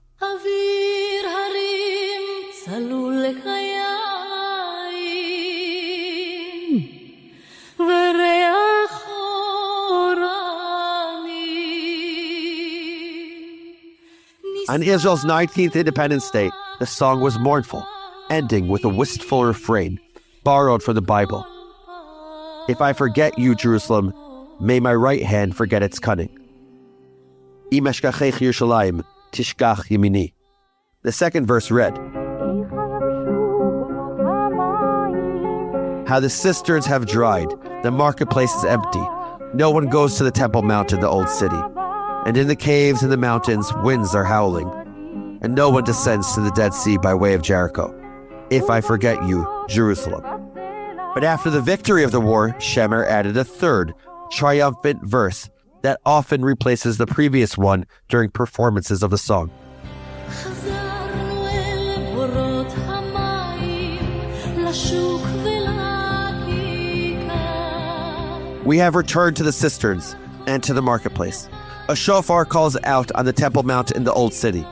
On Israel's 19th Independence Day, the song was mournful, ending with a wistful refrain, borrowed from the Bible. If I forget you, Jerusalem, may my right hand forget its cunning. Im eshkachech Yerushalayim, tishkach yemini. The second verse read, how the cisterns have dried, the marketplace is empty. No one goes to the Temple Mount in the old city. And in the caves and the mountains, winds are howling. And no one descends to the Dead Sea by way of Jericho. If I forget you, Jerusalem. But after the victory of the war, Shemer added a third, triumphant verse that often replaces the previous one during performances of the song. We have returned to the cisterns and to the marketplace. A shofar calls out on the Temple Mount in the old city.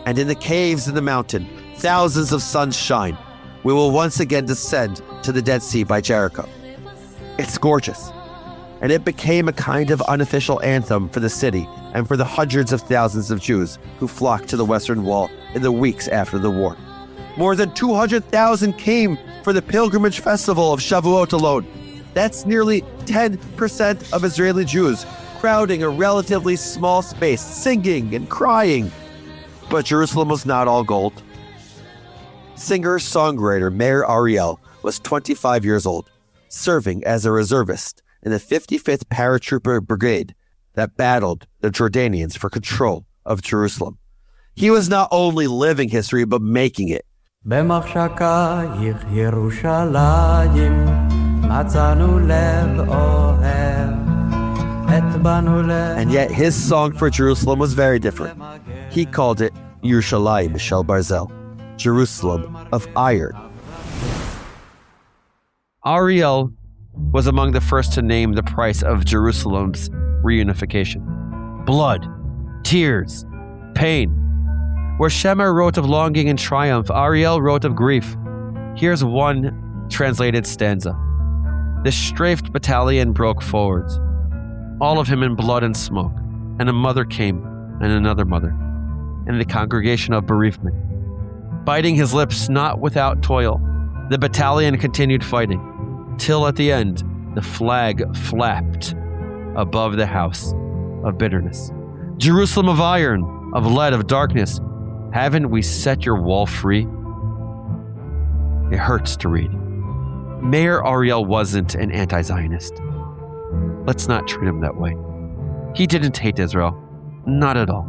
And in the caves in the mountain, thousands of suns shine. We will once again descend to the Dead Sea by Jericho. It's gorgeous. And it became a kind of unofficial anthem for the city and for the hundreds of thousands of Jews who flocked to the Western Wall in the weeks after the war. More than 200,000 came for the pilgrimage festival of Shavuot alone. That's nearly 10% of Israeli Jews crowding a relatively small space, singing and crying. But Jerusalem was not all gold. Singer-songwriter Meir Ariel was 25 years old, serving as a reservist in the 55th Paratrooper Brigade that battled the Jordanians for control of Jerusalem. He was not only living history, but making it. And yet his song for Jerusalem was very different. He called it Yerushalayim Shel Barzel, Jerusalem of iron. Ariel was among the first to name the price of Jerusalem's reunification. Blood, tears, pain. Where Shemer wrote of longing and triumph, Ariel wrote of grief. Here's one translated stanza. The strafed battalion broke forwards, all of him in blood and smoke, and a mother came, and another mother, and the congregation of bereavement. Biting his lips not without toil, the battalion continued fighting, till at the end, the flag flapped above the house of bitterness. Jerusalem of iron, of lead, of darkness, haven't we set your wall free? It hurts to read. Meir Ariel wasn't an anti-Zionist. Let's not treat him that way. He didn't hate Israel. Not at all.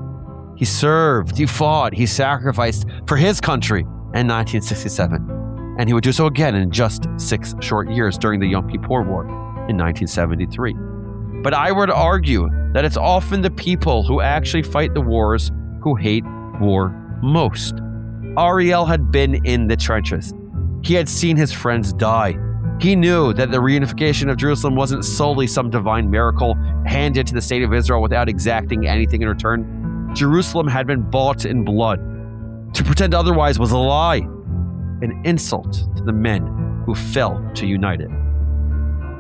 He served, he fought, he sacrificed for his country in 1967. And he would do so again in just 6 short years during the Yom Kippur War in 1973. But I would argue that it's often the people who actually fight the wars who hate war most. Ariel had been in the trenches. He had seen his friends die. He knew that the reunification of Jerusalem wasn't solely some divine miracle handed to the state of Israel without exacting anything in return. Jerusalem had been bought in blood. To pretend otherwise was a lie, an insult to the men who fell to unite it.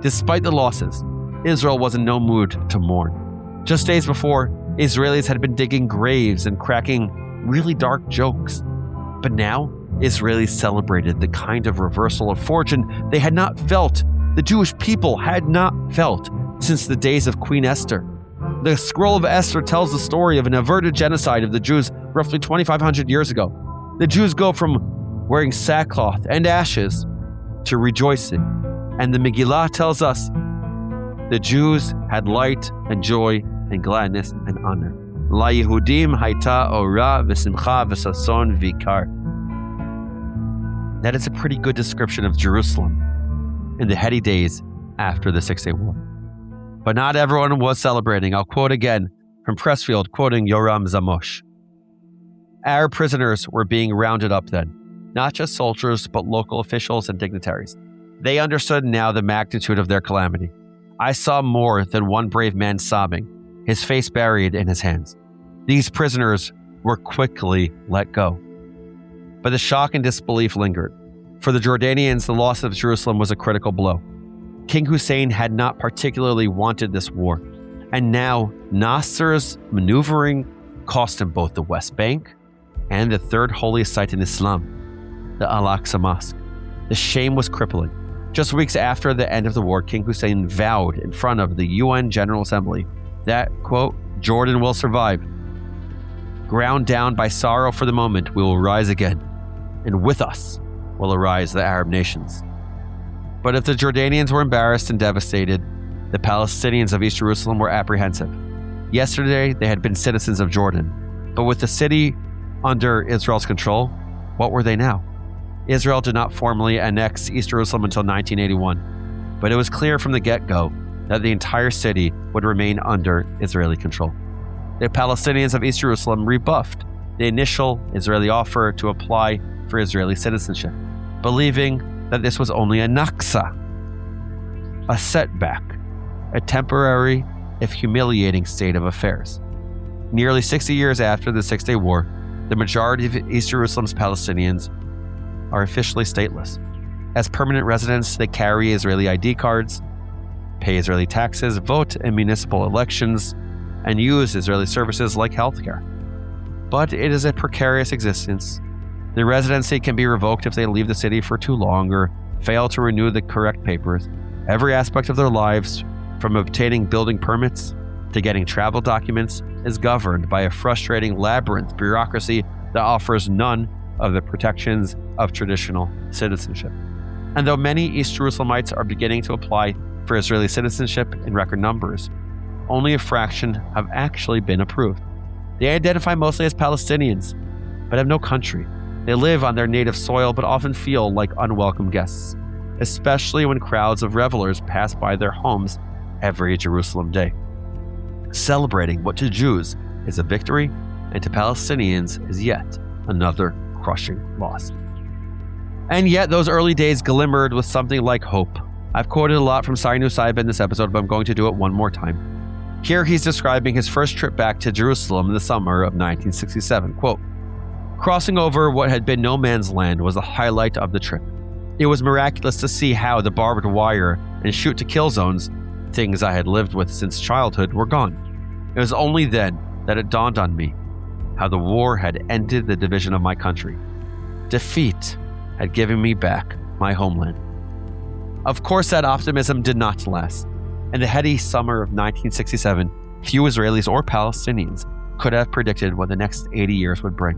Despite the losses, Israel was in no mood to mourn. Just days before, Israelis had been digging graves and cracking really dark jokes. But now, Israelis celebrated the kind of reversal of fortune they had not felt, the Jewish people had not felt, since the days of Queen Esther. The scroll of Esther tells the story of an averted genocide of the Jews roughly 2,500 years ago. The Jews go from wearing sackcloth and ashes to rejoicing. And the Megillah tells us the Jews had light and joy and gladness and honor. La Yehudim hayta ora v'simcha v'sason v'ikar. That is a pretty good description of Jerusalem in the heady days after the 6-Day War. But not everyone was celebrating. I'll quote again from Pressfield, quoting Yoram Zamosh. Arab prisoners were being rounded up then, not just soldiers, but local officials and dignitaries. They understood now the magnitude of their calamity. I saw more than one brave man sobbing, his face buried in his hands. These prisoners were quickly let go. But the shock and disbelief lingered. For the Jordanians, the loss of Jerusalem was a critical blow. King Hussein had not particularly wanted this war, and now Nasser's maneuvering cost him both the West Bank and the third holiest site in Islam, the Al-Aqsa Mosque. The shame was crippling. Just weeks after the end of the war, King Hussein vowed in front of the UN General Assembly that, quote, Jordan will survive, Ground down by sorrow for the moment, we will rise again, and with us will arise the Arab nations. But if the Jordanians were embarrassed and devastated, the Palestinians of East Jerusalem were apprehensive. Yesterday, they had been citizens of Jordan, but with the city under Israel's control, what were they now? Israel did not formally annex East Jerusalem until 1981, but it was clear from the get-go that the entire city would remain under Israeli control. The Palestinians of East Jerusalem rebuffed the initial Israeli offer to apply for Israeli citizenship, believing that this was only a naksa, a setback, a temporary, if humiliating state of affairs. Nearly 60 years after the Six-Day War, the majority of East Jerusalem's Palestinians are officially stateless. As permanent residents, they carry Israeli ID cards, pay Israeli taxes, vote in municipal elections, and use Israeli services like healthcare. But it is a precarious existence. Their residency can be revoked if they leave the city for too long or fail to renew the correct papers. Every aspect of their lives, from obtaining building permits to getting travel documents, is governed by a frustrating labyrinth bureaucracy that offers none of the protections of traditional citizenship. And though many East Jerusalemites are beginning to apply for Israeli citizenship in record numbers, only a fraction have actually been approved. They identify mostly as Palestinians, but have no country. They live on their native soil, but often feel like unwelcome guests, especially when crowds of revelers pass by their homes every Jerusalem day, celebrating what to Jews is a victory and to Palestinians is yet another crushing loss. And yet those early days glimmered with something like hope. I've quoted a lot from Sari Nusayb in this episode, but I'm going to do it one more time. Here he's describing his first trip back to Jerusalem in the summer of 1967. Quote, "Crossing over what had been no man's land was the highlight of the trip. It was miraculous to see how the barbed wire and shoot-to-kill zones, things I had lived with since childhood, were gone. It was only then that it dawned on me how the war had ended the division of my country. Defeat had given me back my homeland." Of course, that optimism did not last. In the heady summer of 1967, few Israelis or Palestinians could have predicted what the next 80 years would bring.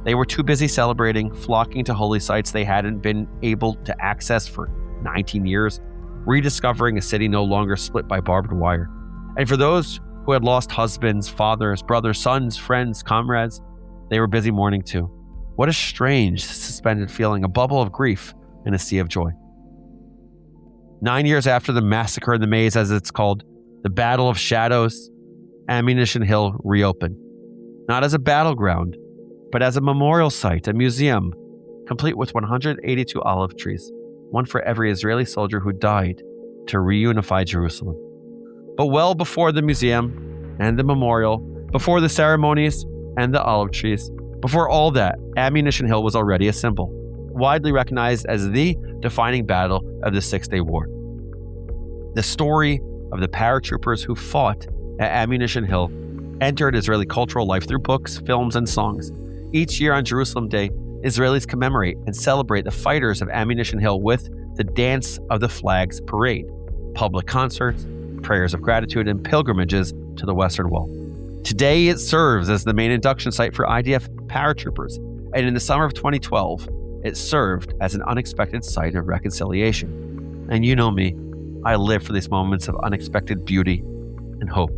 They were too busy celebrating, flocking to holy sites they hadn't been able to access for 19 years, rediscovering a city no longer split by barbed wire. And for those who had lost husbands, fathers, brothers, sons, friends, comrades, they were busy mourning too. What a strange, suspended feeling, a bubble of grief in a sea of joy. 9 years after the massacre in the maze, as it's called, the Battle of Shadows, Ammunition Hill reopened. Not as a battleground, but as a memorial site, a museum, complete with 182 olive trees, one for every Israeli soldier who died to reunify Jerusalem. But well before the museum and the memorial, before the ceremonies and the olive trees, before all that, Ammunition Hill was already a symbol, widely recognized as the defining battle of the Six-Day War. The story of the paratroopers who fought at Ammunition Hill entered Israeli cultural life through books, films, and songs. Each year on Jerusalem Day, Israelis commemorate and celebrate the fighters of Ammunition Hill with the Dance of the Flags parade, public concerts, prayers of gratitude, and pilgrimages to the Western Wall. Today, it serves as the main induction site for IDF paratroopers, and in the summer of 2012, it served as an unexpected site of reconciliation. And you know me, I live for these moments of unexpected beauty and hope.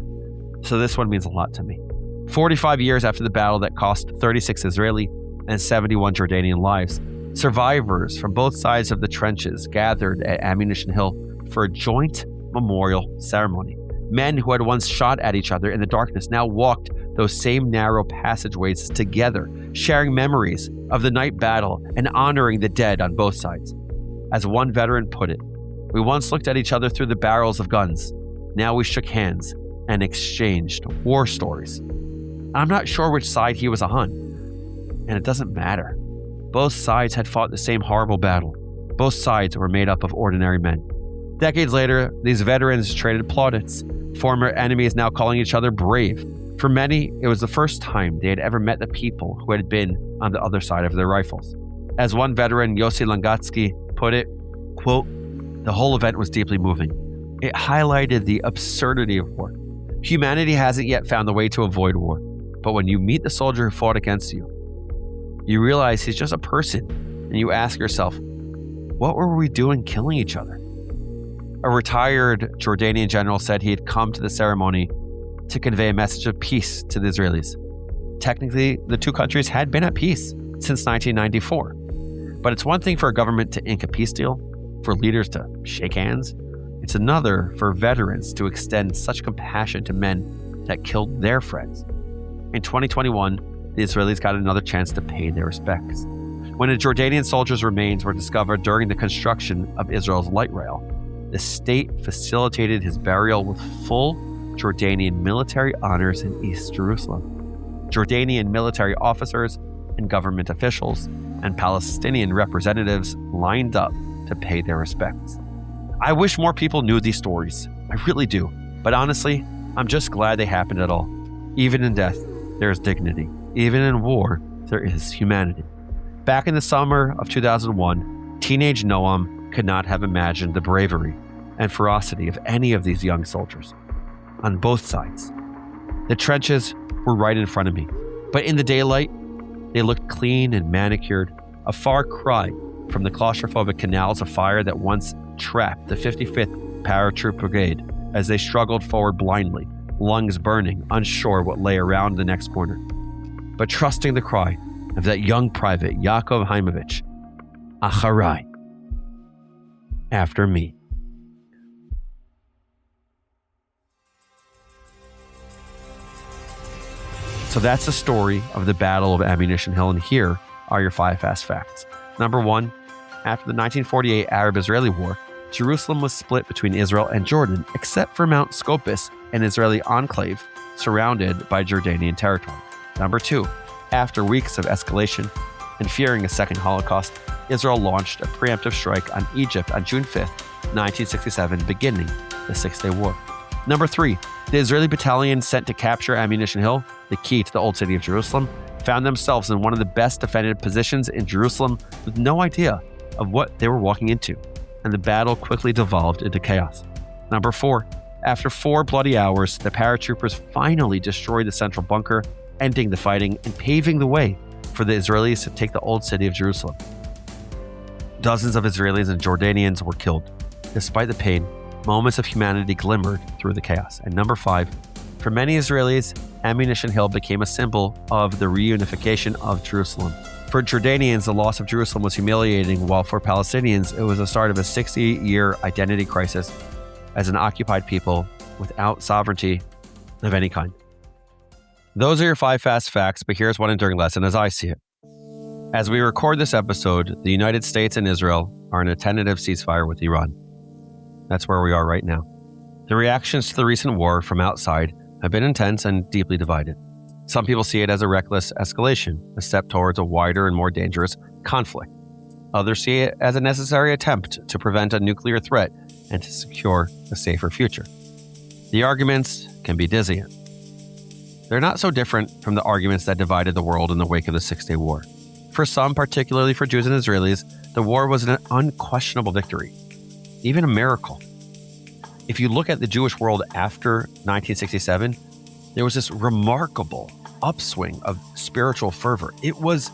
So this one means a lot to me. 45 years after the battle that cost 36 Israeli and 71 Jordanian lives, survivors from both sides of the trenches gathered at Ammunition Hill for a joint memorial ceremony. Men who had once shot at each other in the darkness now walked those same narrow passageways together, sharing memories of the night battle and honoring the dead on both sides. As one veteran put it, "We once looked at each other through the barrels of guns. Now we shook hands and exchanged war stories." I'm not sure which side he was on, and it doesn't matter. Both sides had fought the same horrible battle. Both sides were made up of ordinary men. Decades later, these veterans traded plaudits, former enemies now calling each other brave. For many, it was the first time they had ever met the people who had been on the other side of their rifles. As one veteran, Yossi Langatsky, put it, quote, "The whole event was deeply moving. It highlighted the absurdity of war. Humanity hasn't yet found the way to avoid war. But when you meet the soldier who fought against you, you realize he's just a person, and you ask yourself, what were we doing killing each other? A retired Jordanian general said he had come to the ceremony to convey a message of peace to the Israelis. Technically, the two countries had been at peace since 1994. But it's one thing for a government to ink a peace deal, for leaders to shake hands. It's another for veterans to extend such compassion to men that killed their friends. In 2021, the Israelis got another chance to pay their respects. When a Jordanian soldier's remains were discovered during the construction of Israel's light rail, the state facilitated his burial with full Jordanian military honors in East Jerusalem. Jordanian military officers and government officials and Palestinian representatives lined up to pay their respects. I wish more people knew these stories. I really do. But honestly, I'm just glad they happened at all. Even in death, there is dignity. Even in war, there is humanity. Back in the summer of 2001, teenage Noam could not have imagined the bravery and ferocity of any of these young soldiers. On both sides. The trenches were right in front of me, but in the daylight, they looked clean and manicured, a far cry from the claustrophobic canals of fire that once trapped the 55th Paratroop Brigade as they struggled forward blindly, lungs burning, unsure what lay around the next corner. But trusting the cry of that young private, Yaakov Haimovich, Acharai, after me. So that's the story of the Battle of Ammunition Hill, and here are your 5 fast facts. Number 1, after the 1948 Arab-Israeli War, Jerusalem was split between Israel and Jordan, except for Mount Scopus, an Israeli enclave surrounded by Jordanian territory. Number 2, after weeks of escalation and fearing a second Holocaust, Israel launched a preemptive strike on Egypt on June 5th, 1967, beginning the Six-Day War. Number 3, the Israeli battalion sent to capture Ammunition Hill, the key to the Old City of Jerusalem, found themselves in one of the best defended positions in Jerusalem with no idea of what they were walking into, and the battle quickly devolved into chaos. Number 4, after 4 bloody hours, the paratroopers finally destroyed the central bunker, ending the fighting and paving the way for the Israelis to take the Old City of Jerusalem. Dozens of Israelis and Jordanians were killed. Despite the pain, moments of humanity glimmered through the chaos. And number 5, for many Israelis, Ammunition Hill became a symbol of the reunification of Jerusalem. For Jordanians, the loss of Jerusalem was humiliating, while for Palestinians, it was the start of a 60-year identity crisis as an occupied people without sovereignty of any kind. Those are your 5 fast facts, but here's one enduring lesson as I see it. As we record this episode, the United States and Israel are in a tentative ceasefire with Iran. That's where we are right now. The reactions to the recent war from outside have been intense and deeply divided. Some people see it as a reckless escalation, a step towards a wider and more dangerous conflict. Others see it as a necessary attempt to prevent a nuclear threat and to secure a safer future. The arguments can be dizzying. They're not so different from the arguments that divided the world in the wake of the Six-Day War. For some, particularly for Jews and Israelis, the war was an unquestionable victory, even a miracle. If you look at the Jewish world after 1967, there was this remarkable upswing of spiritual fervor. It was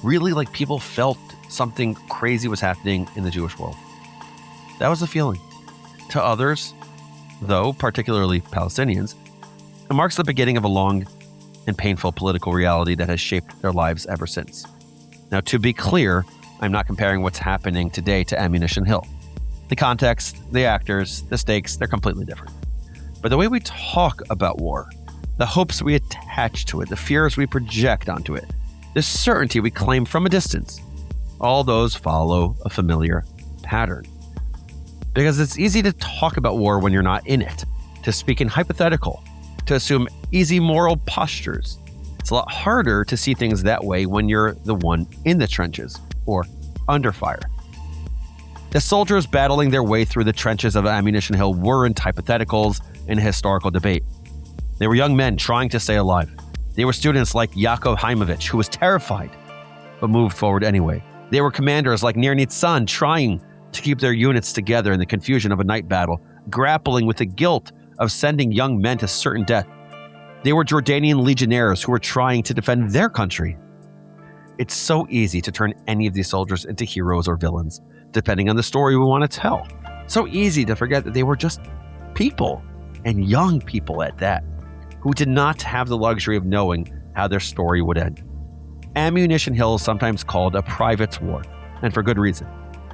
really like people felt something crazy was happening in the Jewish world. That was the feeling. To others, though, particularly Palestinians, it marks the beginning of a long and painful political reality that has shaped their lives ever since. Now, to be clear, I'm not comparing what's happening today to Ammunition Hill. The context, the actors, the stakes, they're completely different. But the way we talk about war, the hopes we attach to it, the fears we project onto it, the certainty we claim from a distance, all those follow a familiar pattern. Because it's easy to talk about war when you're not in it, to speak in hypothetical, to assume easy moral postures. It's a lot harder to see things that way when you're the one in the trenches or under fire. The soldiers battling their way through the trenches of Ammunition Hill weren't hypotheticals in a historical debate. They were young men trying to stay alive. They were students like Yaakov Haimovich, who was terrified, but moved forward anyway. They were commanders like Nir Nitzan, trying to keep their units together in the confusion of a night battle, grappling with the guilt of sending young men to certain death. They were Jordanian legionnaires who were trying to defend their country. It's so easy to turn any of these soldiers into heroes or villains, depending on the story we want to tell. So easy to forget that they were just people, and young people at that, who did not have the luxury of knowing how their story would end. Ammunition Hill is sometimes called a private's war, and for good reason.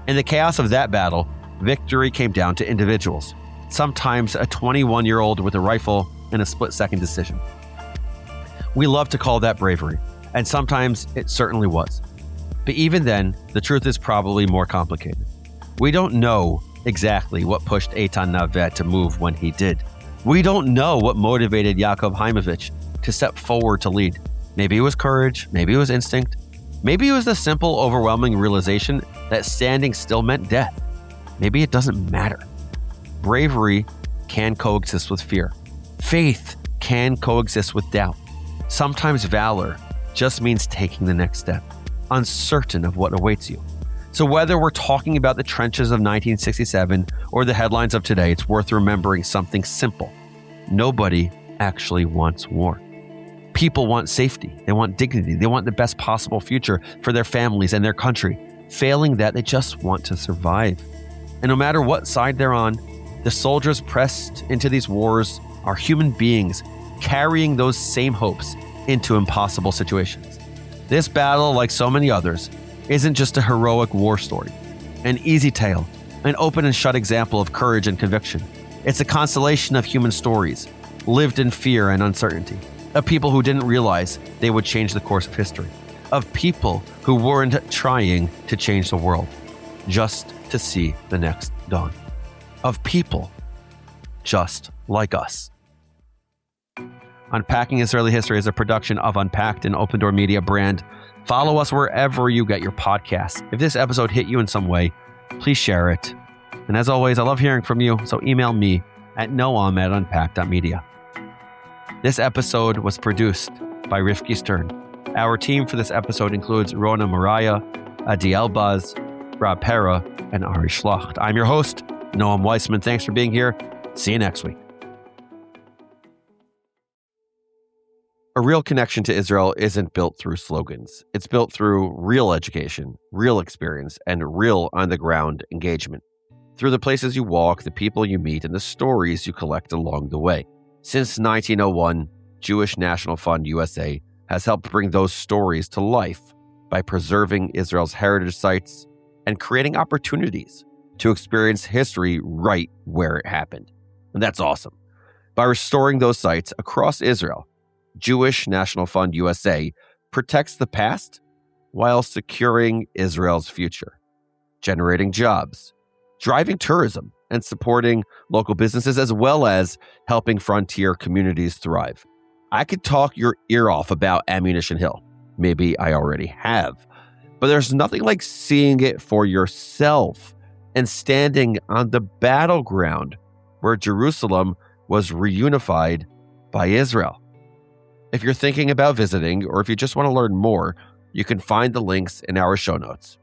In the chaos of that battle, victory came down to individuals, sometimes a 21-year-old with a rifle and a split-second decision. We love to call that bravery, and sometimes it certainly was. But even then, the truth is probably more complicated. We don't know exactly what pushed Eitan Navet to move when he did. We don't know what motivated Yaakov Haimovich to step forward to lead. Maybe it was courage, maybe it was instinct, maybe it was the simple, overwhelming realization that standing still meant death. Maybe it doesn't matter. Bravery can coexist with fear. Faith can coexist with doubt. Sometimes valor just means taking the next step, uncertain of what awaits you. So whether we're talking about the trenches of 1967 or the headlines of today, it's worth remembering something simple. Nobody actually wants war. People want safety. They want dignity. They want the best possible future for their families and their country. Failing that, they just want to survive. And no matter what side they're on, the soldiers pressed into these wars are human beings carrying those same hopes into impossible situations. This battle, like so many others, isn't just a heroic war story, an easy tale, an open and shut example of courage and conviction. It's a constellation of human stories, lived in fear and uncertainty, of people who didn't realize they would change the course of history, of people who weren't trying to change the world, just to see the next dawn, of people just like us. Unpacking Israeli History is a production of Unpacked, an Open Door Media brand. Follow us wherever you get your podcasts. If this episode hit you in some way, please share it. And as always, I love hearing from you, so email me at noam@unpacked.media. This episode was produced by Rifki Stern. Our team for this episode includes Rona Mariah, Adi Elbaz, Rob Pera, and Ari Schlacht. I'm your host, Noam Weissman. Thanks for being here. See you next week. A real connection to Israel isn't built through slogans. It's built through real education, real experience, and real on-the-ground engagement. Through the places you walk, the people you meet, and the stories you collect along the way. Since 1901, Jewish National Fund USA has helped bring those stories to life by preserving Israel's heritage sites and creating opportunities to experience history right where it happened. And that's awesome. By restoring those sites across Israel, Jewish National Fund USA protects the past while securing Israel's future, generating jobs, driving tourism, and supporting local businesses, as well as helping frontier communities thrive. I could talk your ear off about Ammunition Hill. Maybe I already have. But there's nothing like seeing it for yourself and standing on the battleground where Jerusalem was reunified by Israel. If you're thinking about visiting, or if you just want to learn more, you can find the links in our show notes.